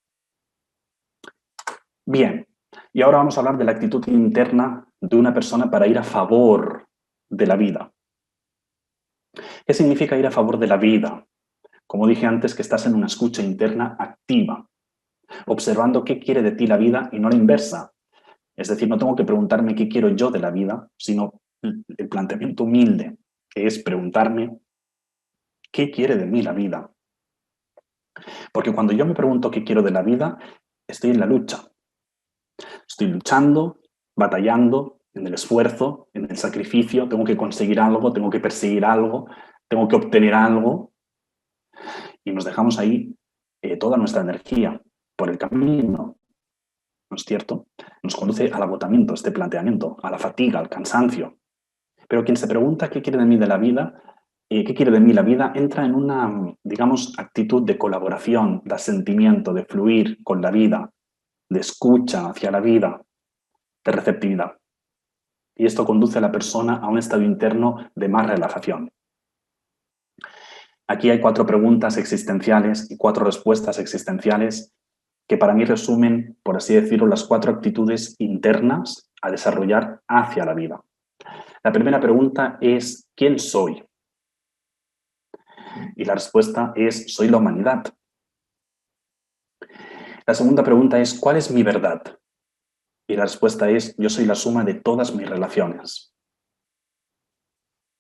Bien, y ahora vamos a hablar de la actitud interna de una persona para ir a favor de la vida. ¿Qué significa ir a favor de la vida? Como dije antes, que estás en una escucha interna activa, observando qué quiere de ti la vida y no la inversa. Es decir, no tengo que preguntarme qué quiero yo de la vida, sino el planteamiento humilde, que es preguntarme qué quiere de mí la vida. Porque cuando yo me pregunto qué quiero de la vida, estoy en la lucha. Estoy luchando, batallando, en el esfuerzo, en el sacrificio, tengo que conseguir algo, tengo que perseguir algo, tengo que obtener algo, y nos dejamos ahí toda nuestra energía por el camino, ¿no es cierto? Nos conduce al agotamiento, este planteamiento, a la fatiga, al cansancio. Pero quien se pregunta qué quiere de mí de la vida, qué quiere de mí la vida, entra en una, digamos, actitud de colaboración, de asentimiento, de fluir con la vida, de escucha hacia la vida, de receptividad. Y esto conduce a la persona a un estado interno de más relajación. Aquí hay 4 preguntas existenciales y 4 respuestas existenciales que para mí resumen, por así decirlo, las 4 actitudes internas a desarrollar hacia la vida. La primera pregunta es, ¿quién soy? Y la respuesta es, soy la humanidad. La segunda pregunta es, ¿cuál es mi verdad? Y la respuesta es, yo soy la suma de todas mis relaciones.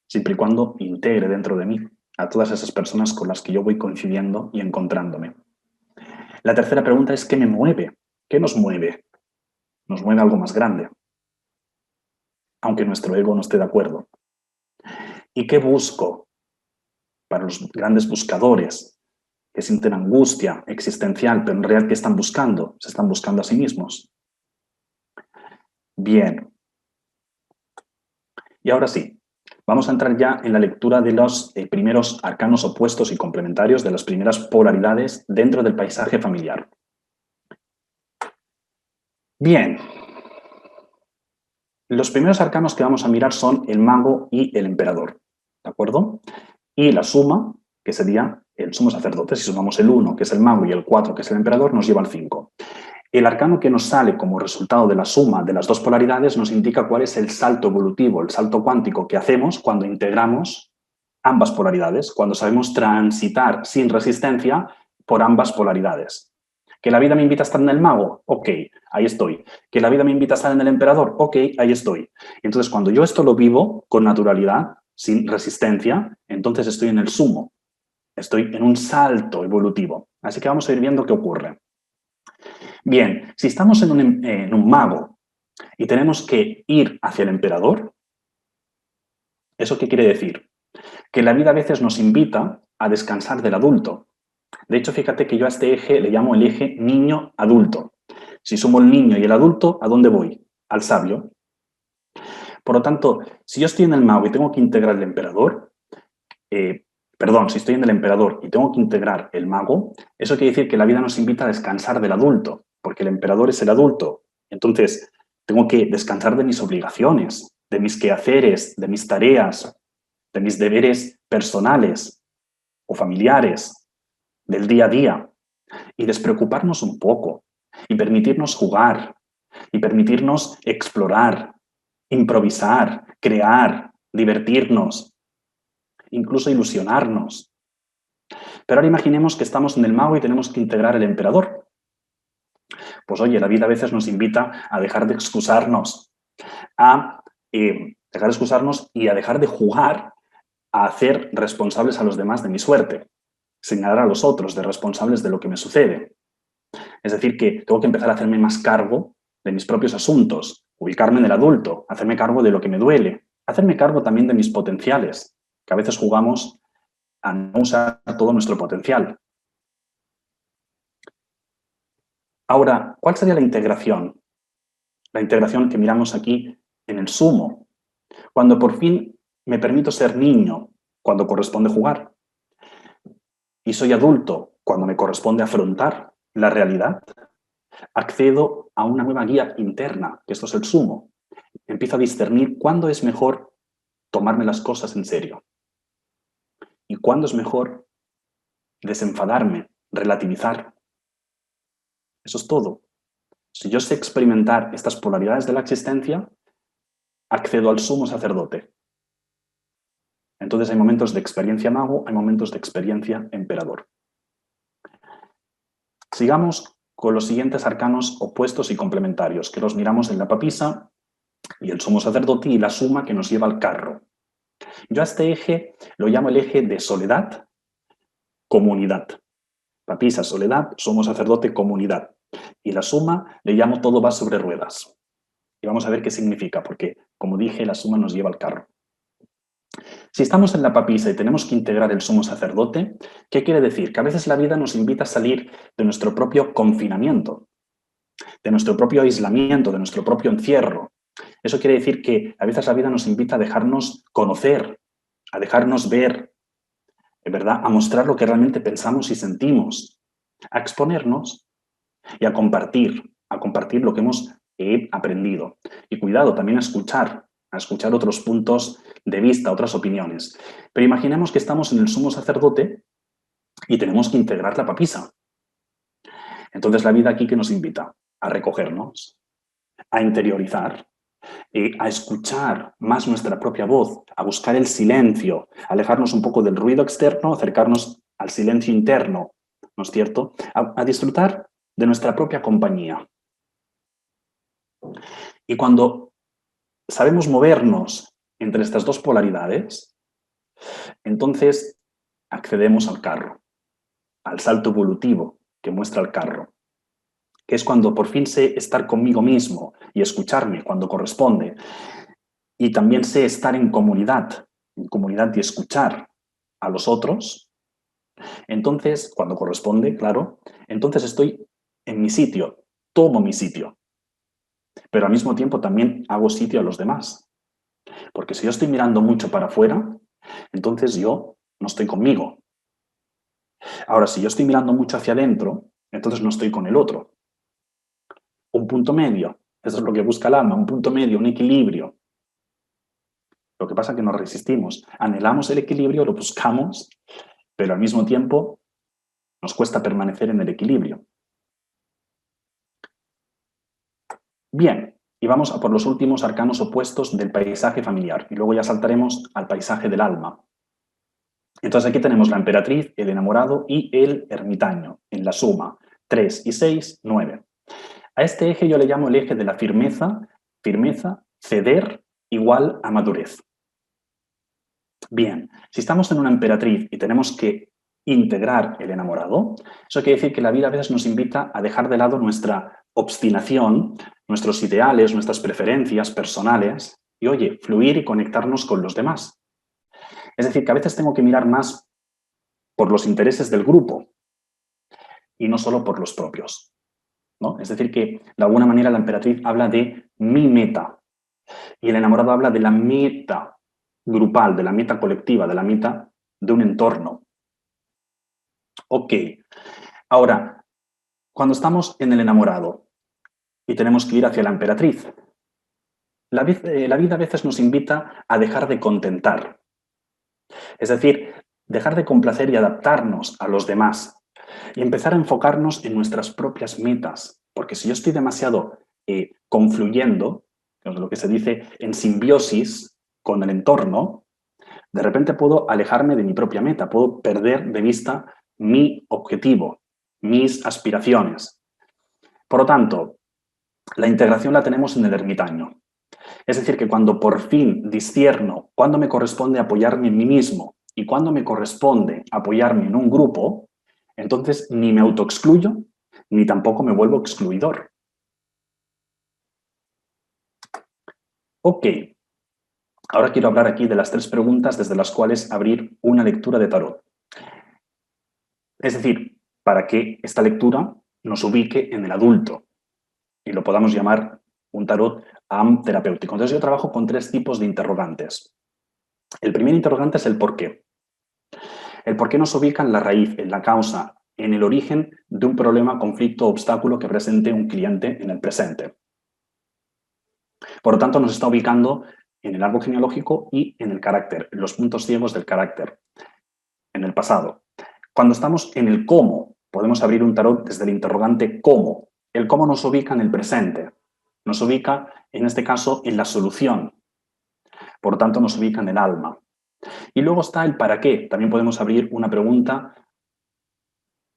Siempre y cuando integre dentro de mí a todas esas personas con las que yo voy coincidiendo y encontrándome. La tercera pregunta es, ¿qué me mueve? ¿Qué nos mueve? Nos mueve algo más grande, aunque nuestro ego no esté de acuerdo. ¿Y qué busco? Para los grandes buscadores que sienten angustia existencial, pero en realidad, ¿qué están buscando? Se están buscando a sí mismos. Bien. Y ahora sí, vamos a entrar ya en la lectura de los primeros arcanos opuestos y complementarios, de las primeras polaridades dentro del paisaje familiar. Bien. Los primeros arcanos que vamos a mirar son el mago y el emperador, ¿de acuerdo? Y la suma, que sería el sumo sacerdote, si sumamos el 1, que es el mago, y el 4, que es el emperador, nos lleva al 5. El arcano que nos sale como resultado de la suma de las dos polaridades nos indica cuál es el salto evolutivo, el salto cuántico que hacemos cuando integramos ambas polaridades, cuando sabemos transitar sin resistencia por ambas polaridades. ¿Que la vida me invita a estar en el mago? Ok, ahí estoy. ¿Que la vida me invita a estar en el emperador? Ok, ahí estoy. Entonces, cuando yo esto lo vivo con naturalidad, sin resistencia, entonces estoy en el sumo. Estoy en un salto evolutivo. Así que vamos a ir viendo qué ocurre. Bien, si estamos en un mago y tenemos que ir hacia el emperador, ¿eso qué quiere decir? Que la vida a veces nos invita a descansar del adulto. De hecho, fíjate que yo a este eje le llamo el eje niño-adulto. Si sumo el niño y el adulto, ¿a dónde voy? Al sabio. Por lo tanto, si yo estoy en el mago y tengo que integrar el emperador, si estoy en el emperador y tengo que integrar el mago, eso quiere decir que la vida nos invita a descansar del adulto. porque el emperador es el adulto. Entonces, tengo que descansar de mis obligaciones, de mis quehaceres, de mis tareas, de mis deberes personales o familiares, del día a día, y despreocuparnos un poco, y permitirnos jugar, y permitirnos explorar, improvisar, crear, divertirnos, incluso ilusionarnos. Pero ahora imaginemos que estamos en el mago y tenemos que integrar el emperador. Pues oye, la vida a veces nos invita a dejar de excusarnos, a dejar de excusarnos y a dejar de jugar a hacer responsables a los demás de mi suerte, señalar a los otros de responsables de lo que me sucede. Es decir, que tengo que empezar a hacerme más cargo de mis propios asuntos, ubicarme en el adulto, hacerme cargo de lo que me duele, hacerme cargo también de mis potenciales, que a veces jugamos a no usar todo nuestro potencial. Ahora, ¿cuál sería la integración? La integración que miramos aquí en el sumo, cuando por fin me permito ser niño, cuando corresponde jugar, y soy adulto, cuando me corresponde afrontar la realidad, accedo a una nueva guía interna, que esto es el sumo. Empiezo a discernir cuándo es mejor tomarme las cosas en serio y cuándo es mejor desenfadarme, relativizar. Eso es todo. Si yo sé experimentar estas polaridades de la existencia, accedo al sumo sacerdote. Entonces hay momentos de experiencia mago, hay momentos de experiencia emperador. Sigamos con los siguientes arcanos opuestos y complementarios, que los miramos en la papisa y el sumo sacerdote y la suma que nos lleva al carro. Yo a este eje lo llamo el eje de soledad, comunidad. Papisa, soledad, sumo sacerdote, comunidad. Y la suma le llamo todo va sobre ruedas. Y vamos a ver qué significa, porque, como dije, la suma nos lleva al carro. Si estamos en la papisa y tenemos que integrar el sumo sacerdote, ¿qué quiere decir? Que a veces la vida nos invita a salir de nuestro propio confinamiento, de nuestro propio aislamiento, de nuestro propio encierro. Eso quiere decir que a veces la vida nos invita a dejarnos conocer, a dejarnos ver, ¿verdad? A mostrar lo que realmente pensamos y sentimos, a exponernos y a compartir lo que hemos aprendido. Y cuidado, también a escuchar otros puntos de vista, otras opiniones. Pero imaginemos que estamos en el sumo sacerdote y tenemos que integrar la papisa. Entonces la vida aquí que nos invita a recogernos, a interiorizar, a escuchar más nuestra propia voz, a buscar el silencio, a alejarnos un poco del ruido externo, acercarnos al silencio interno, ¿no es cierto? A disfrutar de nuestra propia compañía. Y cuando sabemos movernos entre estas dos polaridades, entonces accedemos al carro, al salto evolutivo que muestra el carro, que es cuando por fin sé estar conmigo mismo y escucharme cuando corresponde. Y también sé estar en comunidad y escuchar a los otros. Entonces, cuando corresponde, claro, entonces estoy en mi sitio, tomo mi sitio, pero al mismo tiempo también hago sitio a los demás. Porque si yo estoy mirando mucho para afuera, entonces yo no estoy conmigo. Ahora, si yo estoy mirando mucho hacia adentro, entonces no estoy con el otro. Un punto medio, eso es lo que busca el alma, un punto medio, un equilibrio. Lo que pasa es que nos resistimos, anhelamos el equilibrio, lo buscamos, pero al mismo tiempo nos cuesta permanecer en el equilibrio. Bien, y vamos a por los últimos arcanos opuestos del paisaje familiar, y luego ya saltaremos al paisaje del alma. Entonces aquí tenemos la emperatriz, el enamorado y el ermitaño, en la suma, 3 y 6, 9. A este eje yo le llamo el eje de la firmeza, ceder igual a madurez. Bien, si estamos en una emperatriz y tenemos que integrar el enamorado, eso quiere decir que la vida a veces nos invita a dejar de lado nuestra obstinación, nuestros ideales, nuestras preferencias personales y, oye, fluir y conectarnos con los demás. Es decir, que a veces tengo que mirar más por los intereses del grupo y no solo por los propios, ¿no? Es decir, que de alguna manera la emperatriz habla de mi meta y el enamorado habla de la meta grupal, de la meta colectiva, de la meta de un entorno. Ok, ahora, Cuando estamos en el enamorado y tenemos que ir hacia la emperatriz, la vida a veces nos invita a dejar de contentar, es decir, dejar de complacer y adaptarnos a los demás y empezar a enfocarnos en nuestras propias metas, porque si yo estoy demasiado confluyendo, que es lo que se dice en simbiosis con el entorno, de repente puedo alejarme de mi propia meta, puedo perder de vista mi objetivo, mis aspiraciones. Por lo tanto, la integración la tenemos en el ermitaño. Es decir, que cuando por fin discierno cuándo me corresponde apoyarme en mí mismo y cuándo me corresponde apoyarme en un grupo, entonces ni me autoexcluyo ni tampoco me vuelvo excluidor. Ok, ahora quiero hablar aquí de las 3 preguntas desde las cuales abrir una lectura de tarot. Es decir, para que esta lectura nos ubique en el adulto y lo podamos llamar un tarot terapéutico. Entonces yo trabajo con 3 tipos de interrogantes. El primer interrogante es el por qué. El por qué nos ubica en la raíz, en la causa, en el origen de un problema, conflicto o obstáculo que presente un cliente en el presente. Por lo tanto, nos está ubicando en el árbol genealógico y en el carácter, en los puntos ciegos del carácter, en el pasado. Cuando estamos en el cómo, podemos abrir un tarot desde el interrogante cómo. El cómo nos ubica en el presente, nos ubica, en este caso, en la solución. Por lo tanto, nos ubica en el alma. Y luego está el para qué. También podemos abrir una pregunta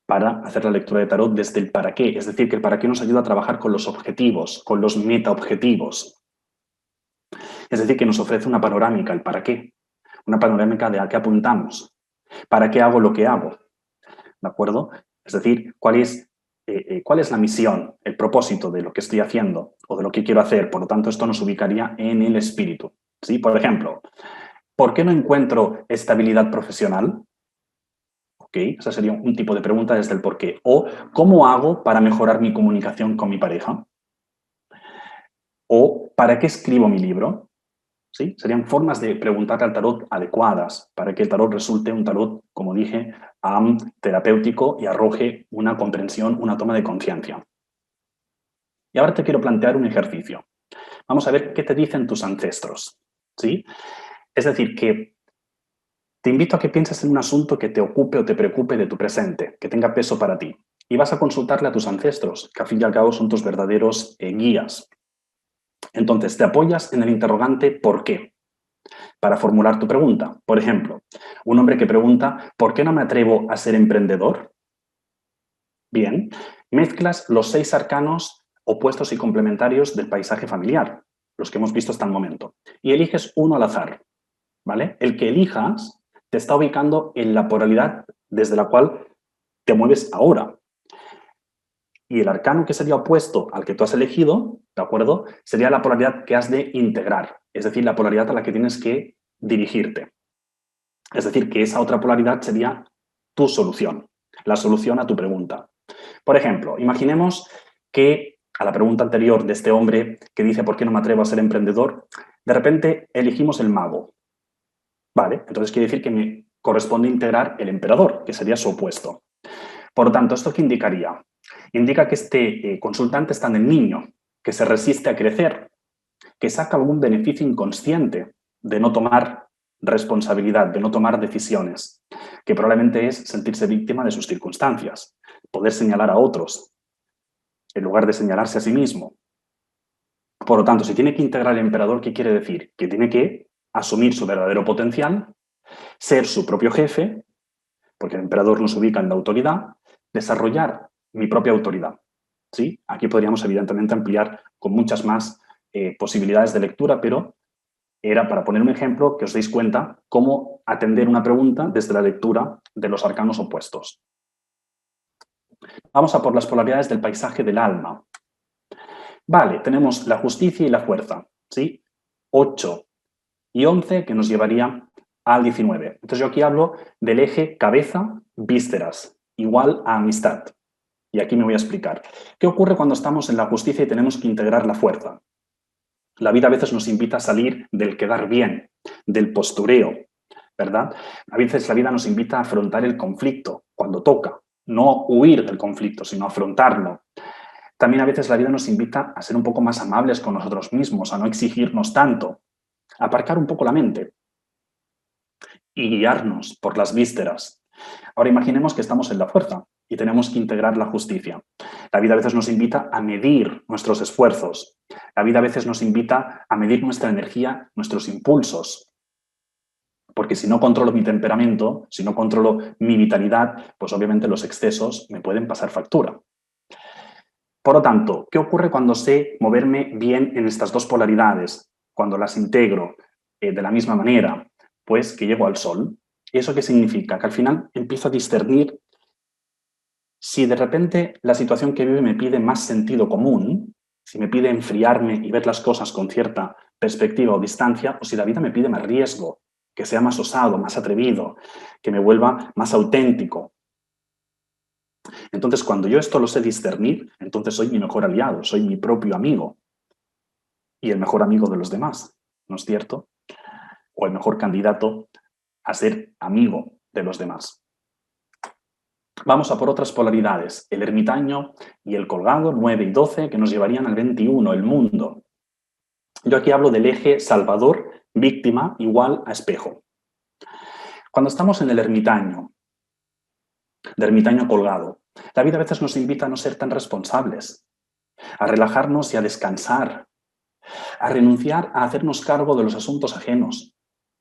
para hacer la lectura de tarot desde el para qué. Es decir, que el para qué nos ayuda a trabajar con los objetivos, con los metaobjetivos. Es decir, que nos ofrece una panorámica, el para qué. Una panorámica de a qué apuntamos. ¿Para qué hago lo que hago? ¿De acuerdo? Es decir, ¿cuál es la misión, el propósito de lo que estoy haciendo o de lo que quiero hacer? Por lo tanto, esto nos ubicaría en el espíritu. ¿Sí? Por ejemplo, ¿por qué no encuentro estabilidad profesional? Ok, esa sería un tipo de pregunta desde el por qué. O, ¿cómo hago para mejorar mi comunicación con mi pareja? O, ¿para qué escribo mi libro? ¿Sí? Serían formas de preguntarle al tarot adecuadas para que el tarot resulte un tarot, como dije, terapéutico y arroje una comprensión, una toma de conciencia. Y ahora te quiero plantear un ejercicio. Vamos a ver qué te dicen tus ancestros. ¿Sí? Es decir, que te invito a que pienses en un asunto que te ocupe o te preocupe de tu presente, que tenga peso para ti. Y vas a consultarle a tus ancestros, que al fin y al cabo son tus verdaderos guías. Entonces, te apoyas en el interrogante ¿por qué? Para formular tu pregunta. Por ejemplo, un hombre que pregunta ¿por qué no me atrevo a ser emprendedor? Bien, mezclas los 6 arcanos opuestos y complementarios del paisaje familiar, los que hemos visto hasta el momento, y eliges uno al azar, ¿vale? El que elijas te está ubicando en la polaridad desde la cual te mueves ahora. Y el arcano que sería opuesto al que tú has elegido, ¿de acuerdo? Sería la polaridad que has de integrar, es decir, la polaridad a la que tienes que dirigirte. Es decir, que esa otra polaridad sería tu solución, la solución a tu pregunta. Por ejemplo, imaginemos que a la pregunta anterior de este hombre que dice ¿por qué no me atrevo a ser emprendedor? De repente elegimos el mago. Vale, entonces quiere decir que me corresponde integrar el emperador, que sería su opuesto. Por lo tanto, ¿esto qué indicaría? Indica que este consultante está en el niño, que se resiste a crecer, que saca algún beneficio inconsciente de no tomar responsabilidad, de no tomar decisiones, que probablemente es sentirse víctima de sus circunstancias, poder señalar a otros, en lugar de señalarse a sí mismo. Por lo tanto, si tiene que integrar el emperador, ¿qué quiere decir? Que tiene que asumir su verdadero potencial, ser su propio jefe, porque el emperador nos ubica en la autoridad, desarrollar mi propia autoridad. ¿Sí? Aquí podríamos, evidentemente, ampliar con muchas más posibilidades de lectura, pero era para poner un ejemplo que os deis cuenta cómo atender una pregunta desde la lectura de los arcanos opuestos. Vamos a por las polaridades del paisaje del alma. Vale, tenemos la justicia y la fuerza, ¿sí? 8 y 11 que nos llevaría al 19. Entonces yo aquí hablo del eje cabeza, vísceras, igual a amistad. Y aquí me voy a explicar. ¿Qué ocurre cuando estamos en la justicia y tenemos que integrar la fuerza? La vida a veces nos invita a salir del quedar bien, del postureo, ¿verdad? A veces la vida nos invita a afrontar el conflicto cuando toca, no huir del conflicto, sino afrontarlo. También a veces la vida nos invita a ser un poco más amables con nosotros mismos, a no exigirnos tanto, a aparcar un poco la mente y guiarnos por las vísceras. Ahora imaginemos que estamos en la fuerza y tenemos que integrar la justicia. La vida a veces nos invita a medir nuestros esfuerzos. La vida a veces nos invita a medir nuestra energía, nuestros impulsos. Porque si no controlo mi temperamento, si no controlo mi vitalidad, pues obviamente los excesos me pueden pasar factura. Por lo tanto, ¿qué ocurre cuando sé moverme bien en estas dos polaridades? Cuando las integro de la misma manera, pues que llego al sol. ¿Y eso qué significa? Que al final empiezo a discernir si de repente la situación que vivo me pide más sentido común, si me pide enfriarme y ver las cosas con cierta perspectiva o distancia, o si la vida me pide más riesgo, que sea más osado, más atrevido, que me vuelva más auténtico. Entonces, cuando yo esto lo sé discernir, entonces soy mi mejor aliado, soy mi propio amigo y el mejor amigo de los demás, ¿no es cierto? O el mejor candidato a ser amigo de los demás. Vamos a por otras polaridades, el ermitaño y el colgado, 9 y 12, que nos llevarían al 21, el mundo. Yo aquí hablo del eje salvador, víctima, igual a espejo. Cuando estamos en el ermitaño, de ermitaño colgado, la vida a veces nos invita a no ser tan responsables, a relajarnos y a descansar, a renunciar a hacernos cargo de los asuntos ajenos,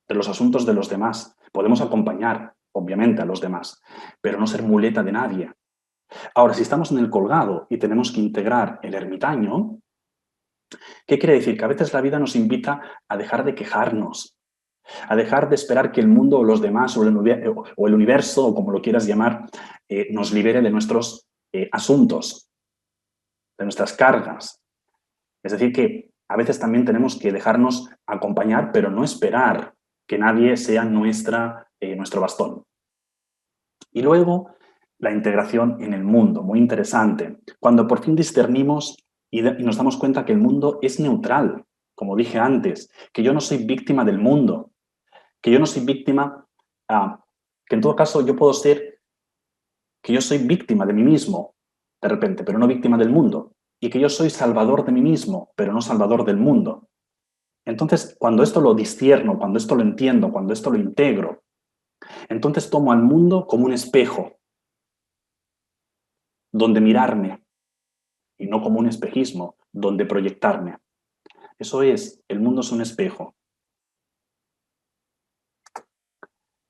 de los asuntos de los demás. Podemos acompañar, obviamente, a los demás, pero no ser muleta de nadie. Ahora, si estamos en el colgado y tenemos que integrar el ermitaño, ¿qué quiere decir? Que a veces la vida nos invita a dejar de quejarnos, a dejar de esperar que el mundo o los demás o el universo, o como lo quieras llamar, nos libere de nuestros asuntos, de nuestras cargas. Es decir, que a veces también tenemos que dejarnos acompañar, pero no esperar que nadie sea nuestro bastón. Y luego, la integración en el mundo, muy interesante. Cuando por fin discernimos y nos damos cuenta que el mundo es neutral, como dije antes, que yo no soy víctima del mundo, que yo no soy víctima, que en todo caso yo puedo ser, que yo soy víctima de mí mismo, de repente, pero no víctima del mundo, y que yo soy salvador de mí mismo, pero no salvador del mundo. Entonces, cuando esto lo discierno, cuando esto lo entiendo, cuando esto lo integro, entonces tomo al mundo como un espejo donde mirarme y no como un espejismo donde proyectarme. Eso es, el mundo es un espejo.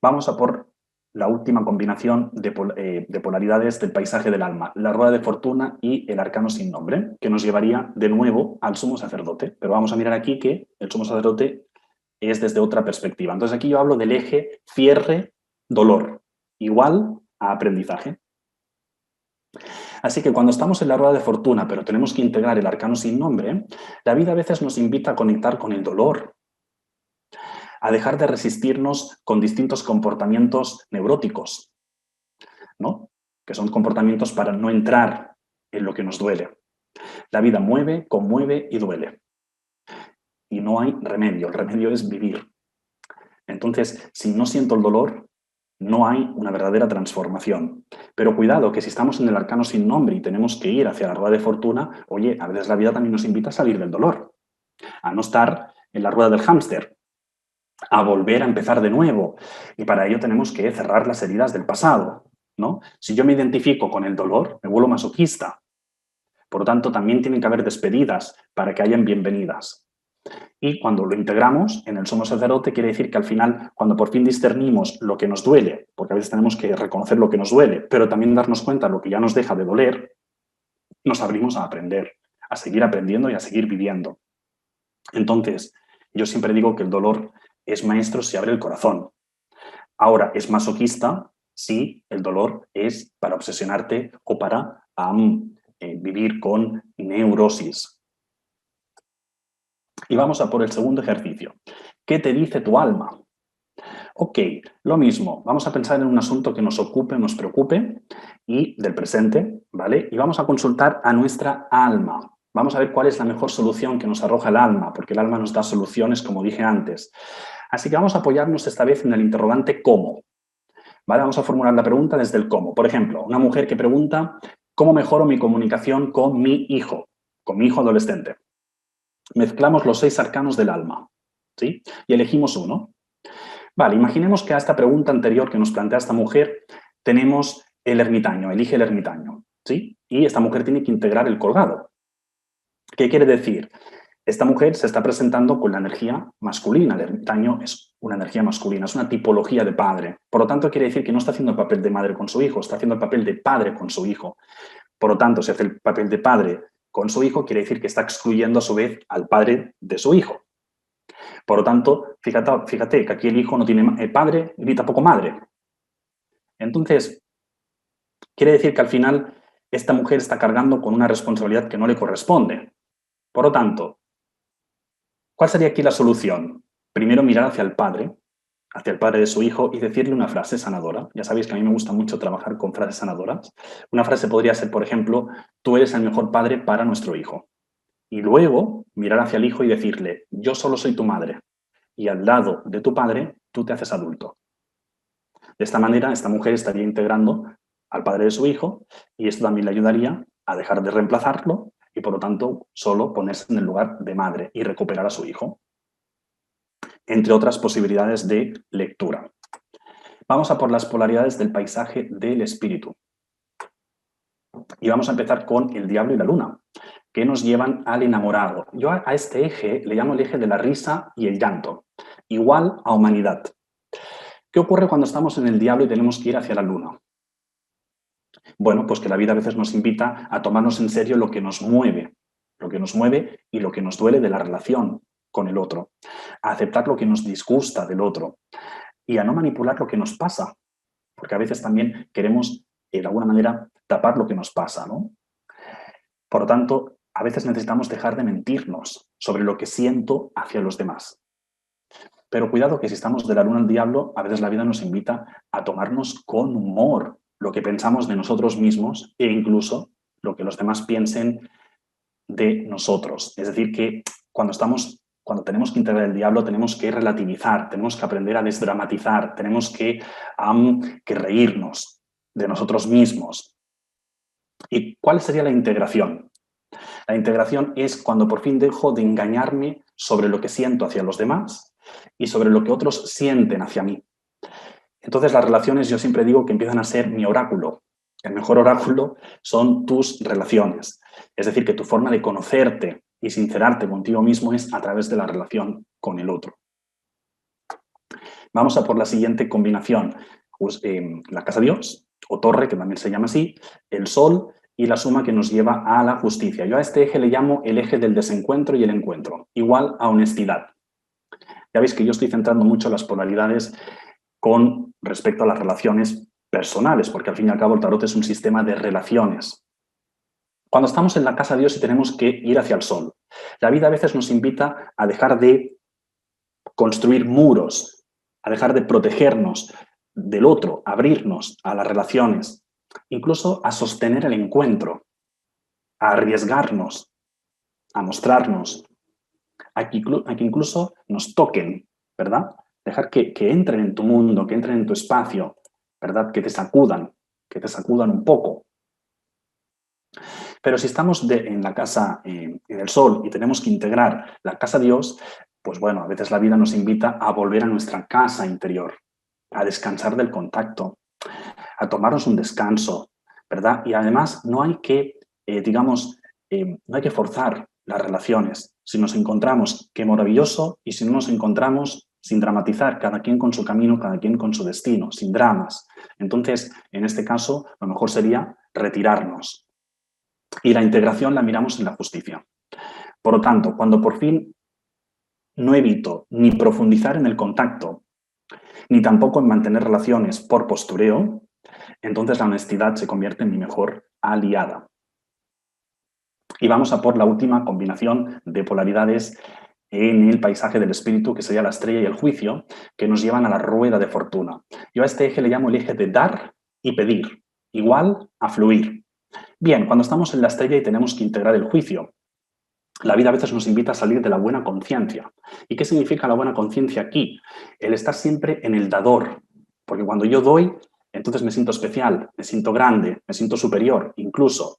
Vamos a por la última combinación de polaridades del paisaje del alma, la rueda de fortuna y el arcano sin nombre, que nos llevaría de nuevo al sumo sacerdote. Pero vamos a mirar aquí que el sumo sacerdote es desde otra perspectiva. Entonces aquí yo hablo del eje cierre-dolor, igual a aprendizaje. Así que cuando estamos en la rueda de fortuna, pero tenemos que integrar el arcano sin nombre, la vida a veces nos invita a conectar con el dolor, a dejar de resistirnos con distintos comportamientos neuróticos, ¿no? Que son comportamientos para no entrar en lo que nos duele. La vida mueve, conmueve y duele. Y no hay remedio, el remedio es vivir. Entonces, si no siento el dolor, no hay una verdadera transformación. Pero cuidado, que si estamos en el arcano sin nombre y tenemos que ir hacia la rueda de fortuna, oye, a veces la vida también nos invita a salir del dolor, a no estar en la rueda del hámster, a volver a empezar de nuevo. Y para ello tenemos que cerrar las heridas del pasado, ¿no? Si yo me identifico con el dolor, me vuelvo masoquista. Por lo tanto, también tienen que haber despedidas para que hayan bienvenidas. Y cuando lo integramos en el sumo sacerdote, quiere decir que al final, cuando por fin discernimos lo que nos duele, porque a veces tenemos que reconocer lo que nos duele, pero también darnos cuenta de lo que ya nos deja de doler, nos abrimos a aprender, a seguir aprendiendo y a seguir viviendo. Entonces, yo siempre digo que el dolor es maestro si abre el corazón. Ahora, es masoquista si el dolor es para obsesionarte o para vivir con neurosis. Y vamos a por el segundo ejercicio. ¿Qué te dice tu alma? Ok, lo mismo. Vamos a pensar en un asunto que nos ocupe, nos preocupe y del presente, ¿vale? Y vamos a consultar a nuestra alma. Vamos a ver cuál es la mejor solución que nos arroja el alma, porque el alma nos da soluciones, como dije antes. Así que vamos a apoyarnos esta vez en el interrogante ¿cómo? ¿Vale? Vamos a formular la pregunta desde el cómo. Por ejemplo, una mujer que pregunta, ¿cómo mejoro mi comunicación con mi hijo adolescente? Mezclamos los 6 arcanos del alma, ¿sí? Y elegimos uno. Vale, imaginemos que a esta pregunta anterior que nos plantea esta mujer tenemos el ermitaño, elige el ermitaño, ¿sí? Y esta mujer tiene que integrar el colgado. ¿Qué quiere decir? Esta mujer se está presentando con la energía masculina. El ermitaño es una energía masculina, es una tipología de padre. Por lo tanto, quiere decir que no está haciendo el papel de madre con su hijo, está haciendo el papel de padre con su hijo. Por lo tanto, si hace el papel de padre con su hijo, quiere decir que está excluyendo a su vez al padre de su hijo. Por lo tanto, fíjate que aquí el hijo no tiene padre ni tampoco madre. Entonces, quiere decir que al final esta mujer está cargando con una responsabilidad que no le corresponde. Por lo tanto, ¿cuál sería aquí la solución? Primero mirar hacia el padre de su hijo y decirle una frase sanadora. Ya sabéis que a mí me gusta mucho trabajar con frases sanadoras. Una frase podría ser, por ejemplo, tú eres el mejor padre para nuestro hijo. Y luego mirar hacia el hijo y decirle, yo solo soy tu madre. Y al lado de tu padre, tú te haces adulto. De esta manera, esta mujer estaría integrando al padre de su hijo y esto también le ayudaría a dejar de reemplazarlo y, por lo tanto, solo ponerse en el lugar de madre y recuperar a su hijo, entre otras posibilidades de lectura. Vamos a por las polaridades del paisaje del espíritu. Y vamos a empezar con el diablo y la luna, que nos llevan al enamorado. Yo a este eje le llamo el eje de la risa y el llanto, igual a humanidad. ¿Qué ocurre cuando estamos en el diablo y tenemos que ir hacia la luna? Bueno, pues que la vida a veces nos invita a tomarnos en serio lo que nos mueve y lo que nos duele de la relación con el otro, a aceptar lo que nos disgusta del otro y a no manipular lo que nos pasa, porque a veces también queremos, de alguna manera, tapar lo que nos pasa, ¿no? Por lo tanto, a veces necesitamos dejar de mentirnos sobre lo que siento hacia los demás. Pero cuidado que si estamos de la luna al diablo, a veces la vida nos invita a tomarnos con humor lo que pensamos de nosotros mismos e incluso lo que los demás piensen de nosotros. Es decir, que cuando tenemos que integrar el diablo, tenemos que relativizar, tenemos que aprender a desdramatizar, tenemos que reírnos de nosotros mismos. ¿Y cuál sería la integración? La integración es cuando por fin dejo de engañarme sobre lo que siento hacia los demás y sobre lo que otros sienten hacia mí. Entonces las relaciones yo siempre digo que empiezan a ser mi oráculo. El mejor oráculo son tus relaciones. Es decir, que tu forma de conocerte y sincerarte contigo mismo es a través de la relación con el otro. Vamos a por la siguiente combinación. La casa Dios, o torre, que también se llama así, el sol y la suma que nos lleva a la justicia. Yo a este eje le llamo el eje del desencuentro y el encuentro, igual a honestidad. Ya veis que yo estoy centrando mucho las polaridades con respecto a las relaciones personales, porque al fin y al cabo el tarot es un sistema de relaciones. Cuando estamos en la casa Dios y tenemos que ir hacia el sol, la vida a veces nos invita a dejar de construir muros, a dejar de protegernos del otro, a abrirnos a las relaciones, incluso a sostener el encuentro, a arriesgarnos, a mostrarnos, a que incluso nos toquen, ¿verdad? Dejar que entren en tu mundo, que entren en tu espacio, ¿verdad? Que te sacudan un poco. Pero si estamos en la casa del sol y tenemos que integrar la casa Dios, pues bueno, a veces la vida nos invita a volver a nuestra casa interior, a descansar del contacto, a tomarnos un descanso, ¿verdad? Y además no hay que, no hay que forzar las relaciones. Si nos encontramos, qué maravilloso, y si no nos encontramos, sin dramatizar, cada quien con su camino, cada quien con su destino, sin dramas. Entonces, en este caso, lo mejor sería retirarnos. Y la integración la miramos en la justicia. Por lo tanto, cuando por fin no evito ni profundizar en el contacto, ni tampoco en mantener relaciones por postureo, entonces la honestidad se convierte en mi mejor aliada. Y vamos a por la última combinación de polaridades en el paisaje del espíritu, que sería la estrella y el juicio, que nos llevan a la rueda de fortuna. Yo a este eje le llamo el eje de dar y pedir, igual a fluir. Bien, cuando estamos en la estrella y tenemos que integrar el juicio, la vida a veces nos invita a salir de la buena conciencia. ¿Y qué significa la buena conciencia aquí? El estar siempre en el dador. Porque cuando yo doy, entonces me siento especial, me siento grande, me siento superior, incluso.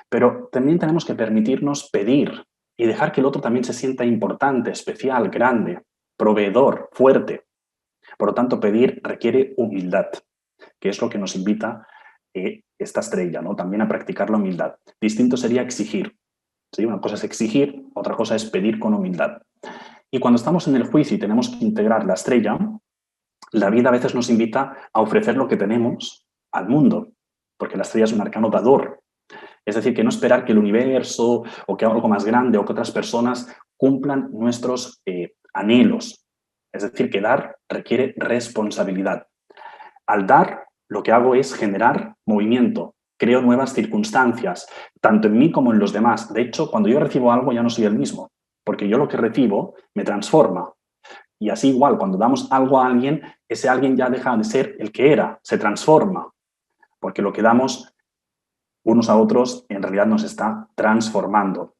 Pero también tenemos que permitirnos pedir y dejar que el otro también se sienta importante, especial, grande, proveedor, fuerte. Por lo tanto, pedir requiere humildad, que es lo que nos invita esta estrella, ¿no? También a practicar la humildad. Distinto sería exigir. ¿Sí? Una cosa es exigir, otra cosa es pedir con humildad. Y cuando estamos en el juicio y tenemos que integrar la estrella, la vida a veces nos invita a ofrecer lo que tenemos al mundo, porque la estrella es un arcano dador. Es decir, que no esperar que el universo o que algo más grande o que otras personas cumplan nuestros anhelos. Es decir, que dar requiere responsabilidad. Al dar, lo que hago es generar movimiento, creo nuevas circunstancias, tanto en mí como en los demás. De hecho, cuando yo recibo algo ya no soy el mismo, porque yo lo que recibo me transforma. Y así igual, cuando damos algo a alguien, ese alguien ya deja de ser el que era, se transforma, porque lo que damos unos a otros en realidad nos está transformando.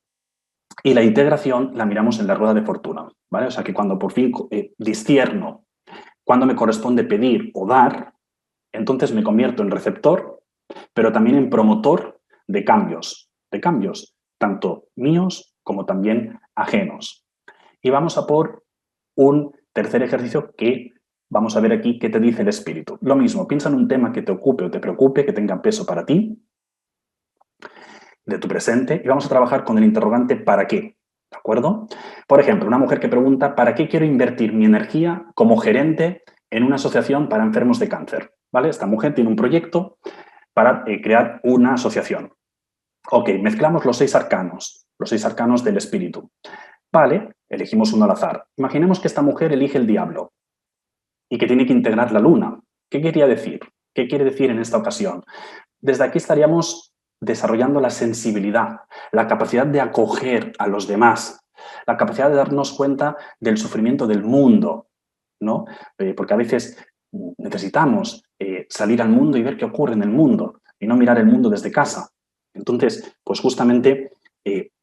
Y la integración la miramos en la rueda de fortuna, ¿vale? O sea que cuando por fin discierno cuando me corresponde pedir o dar, entonces me convierto en receptor, pero también en promotor de cambios, tanto míos como también ajenos. Y vamos a por un tercer ejercicio que vamos a ver aquí qué te dice el espíritu. Lo mismo, piensa en un tema que te ocupe o te preocupe, que tenga peso para ti, de tu presente, y vamos a trabajar con el interrogante ¿para qué? ¿De acuerdo? Por ejemplo, una mujer que pregunta ¿para qué quiero invertir mi energía como gerente en una asociación para enfermos de cáncer? ¿Vale? Esta mujer tiene un proyecto para crear una asociación. Ok, mezclamos los 6 arcanos del espíritu. Vale, elegimos uno al azar. Imaginemos que esta mujer elige el diablo y que tiene que integrar la luna. ¿Qué quería decir? ¿Qué quiere decir en esta ocasión? Desde aquí estaríamos desarrollando la sensibilidad, la capacidad de acoger a los demás, la capacidad de darnos cuenta del sufrimiento del mundo, ¿no? Porque a veces necesitamos salir al mundo y ver qué ocurre en el mundo y no mirar el mundo desde casa. Entonces, pues justamente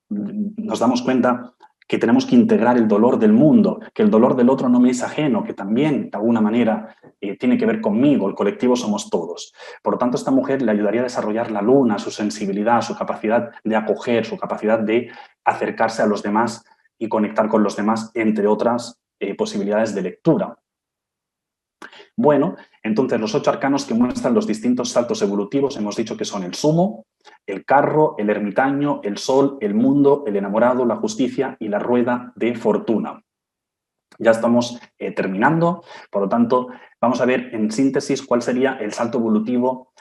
nos damos cuenta que tenemos que integrar el dolor del mundo, que el dolor del otro no me es ajeno, que también, de alguna manera, tiene que ver conmigo, el colectivo somos todos. Por lo tanto, esta mujer le ayudaría a desarrollar la luna, su sensibilidad, su capacidad de acoger, su capacidad de acercarse a los demás y conectar con los demás, entre otras posibilidades de lectura. Bueno, entonces los 8 arcanos que muestran los distintos saltos evolutivos hemos dicho que son el sumo, el carro, el ermitaño, el sol, el mundo, el enamorado, la justicia y la rueda de fortuna. Ya estamos terminando, por lo tanto, vamos a ver en síntesis cuál sería el salto evolutivo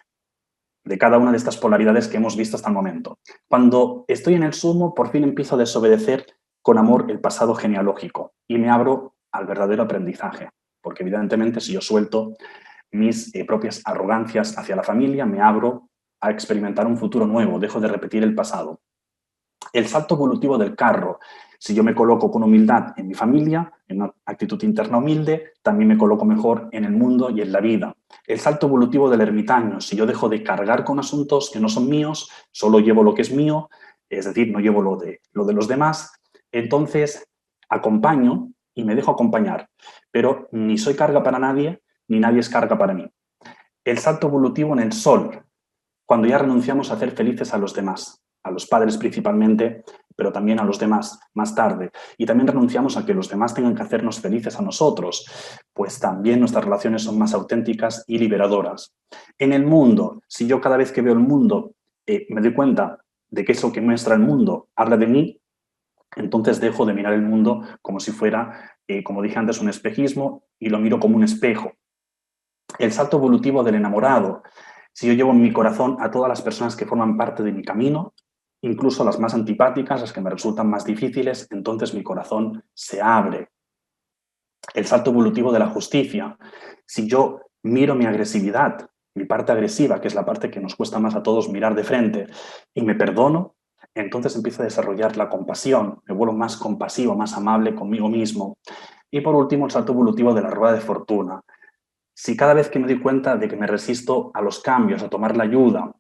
de cada una de estas polaridades que hemos visto hasta el momento. Cuando estoy en el sumo, por fin empiezo a desobedecer con amor el pasado genealógico y me abro al verdadero aprendizaje, porque evidentemente si yo suelto mis propias arrogancias hacia la familia, me abro a experimentar un futuro nuevo, dejo de repetir el pasado. El salto evolutivo del carro, si yo me coloco con humildad en mi familia, en una actitud interna humilde, también me coloco mejor en el mundo y en la vida. El salto evolutivo del ermitaño, si yo dejo de cargar con asuntos que no son míos, solo llevo lo que es mío, es decir, no llevo lo de los demás, entonces acompaño y me dejo acompañar, pero ni soy carga para nadie, ni nadie es carga para mí. El salto evolutivo en el sol, cuando ya renunciamos a hacer felices a los demás, a los padres principalmente, pero también a los demás más tarde. Y también renunciamos a que los demás tengan que hacernos felices a nosotros, pues también nuestras relaciones son más auténticas y liberadoras. En el mundo, si yo cada vez que veo el mundo me doy cuenta de que eso que muestra el mundo habla de mí, entonces dejo de mirar el mundo como si fuera, como dije antes, un espejismo y lo miro como un espejo. El salto evolutivo del enamorado. Si yo llevo en mi corazón a todas las personas que forman parte de mi camino, incluso las más antipáticas, las que me resultan más difíciles, entonces mi corazón se abre. El salto evolutivo de la justicia. Si yo miro mi agresividad, mi parte agresiva, que es la parte que nos cuesta más a todos mirar de frente, y me perdono, entonces empiezo a desarrollar la compasión, me vuelvo más compasivo, más amable conmigo mismo. Y por último, el salto evolutivo de la rueda de fortuna. Si cada vez que me doy cuenta de que me resisto a los cambios, a tomar la ayuda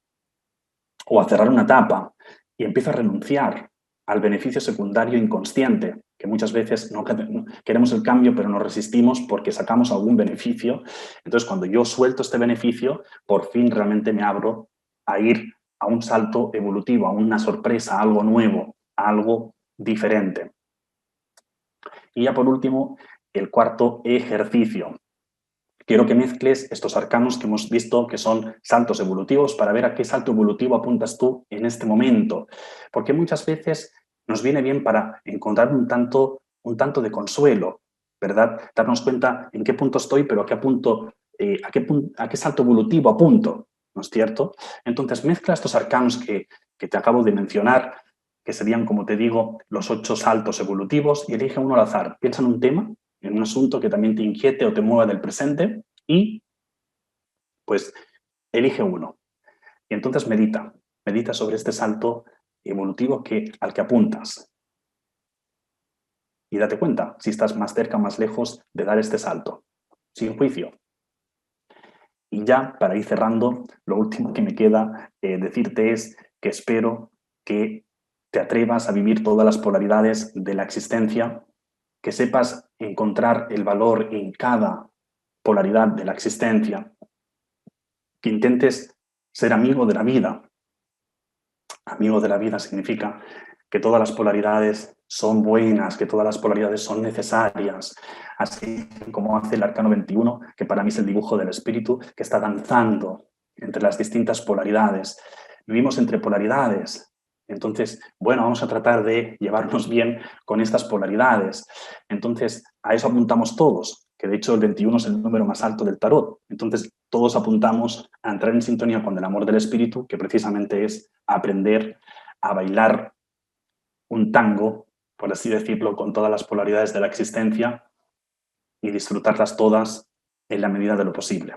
o a cerrar una etapa y empiezo a renunciar al beneficio secundario inconsciente, que muchas veces no queremos el cambio, pero nos resistimos porque sacamos algún beneficio. Entonces, cuando yo suelto este beneficio, por fin realmente me abro a ir a un salto evolutivo, a una sorpresa, a algo nuevo, a algo diferente. Y ya por último, el cuarto ejercicio. Quiero que mezcles estos arcanos que hemos visto que son saltos evolutivos para ver a qué salto evolutivo apuntas tú en este momento. Porque muchas veces nos viene bien para encontrar un tanto de consuelo, ¿verdad? Darnos cuenta en qué punto estoy, pero a qué salto evolutivo apunto, ¿no es cierto? Entonces, mezcla estos arcanos que te acabo de mencionar, que serían, como te digo, los 8 saltos evolutivos, y elige uno al azar. Piensa en un tema, en un asunto que también te inquiete o te mueva del presente y, pues, elige uno. Y entonces medita sobre este salto evolutivo al que apuntas. Y date cuenta si estás más cerca o más lejos de dar este salto, sin juicio. Y ya, para ir cerrando, lo último que me queda decirte es que espero que te atrevas a vivir todas las polaridades de la existencia, que sepas encontrar el valor en cada polaridad de la existencia, que intentes ser amigo de la vida. Amigo de la vida significa que todas las polaridades son buenas, que todas las polaridades son necesarias, así como hace el arcano 21, que para mí es el dibujo del espíritu que está danzando entre las distintas polaridades. Vivimos entre polaridades, entonces, bueno, vamos a tratar de llevarnos bien con estas polaridades. Entonces, a eso apuntamos todos, que de hecho el 21 es el número más alto del tarot. Entonces, todos apuntamos a entrar en sintonía con el amor del espíritu, que precisamente es aprender a bailar un tango, por así decirlo, con todas las polaridades de la existencia y disfrutarlas todas en la medida de lo posible.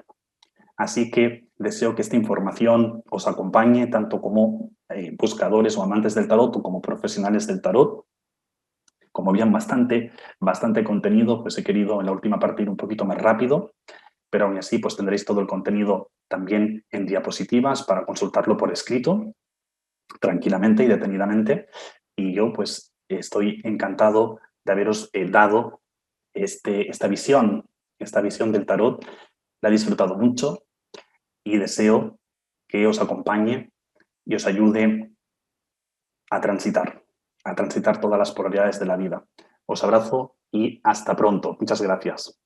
Así que deseo que esta información os acompañe tanto como buscadores o amantes del tarot o como profesionales del tarot. Como habían bastante contenido, pues he querido en la última parte ir un poquito más rápido, pero aún así pues tendréis todo el contenido también en diapositivas para consultarlo por escrito, tranquilamente y detenidamente. Y yo pues estoy encantado de haberos dado esta visión del tarot. La he disfrutado mucho y deseo que os acompañe y os ayude a transitar todas las polaridades de la vida. Os abrazo y hasta pronto. Muchas gracias.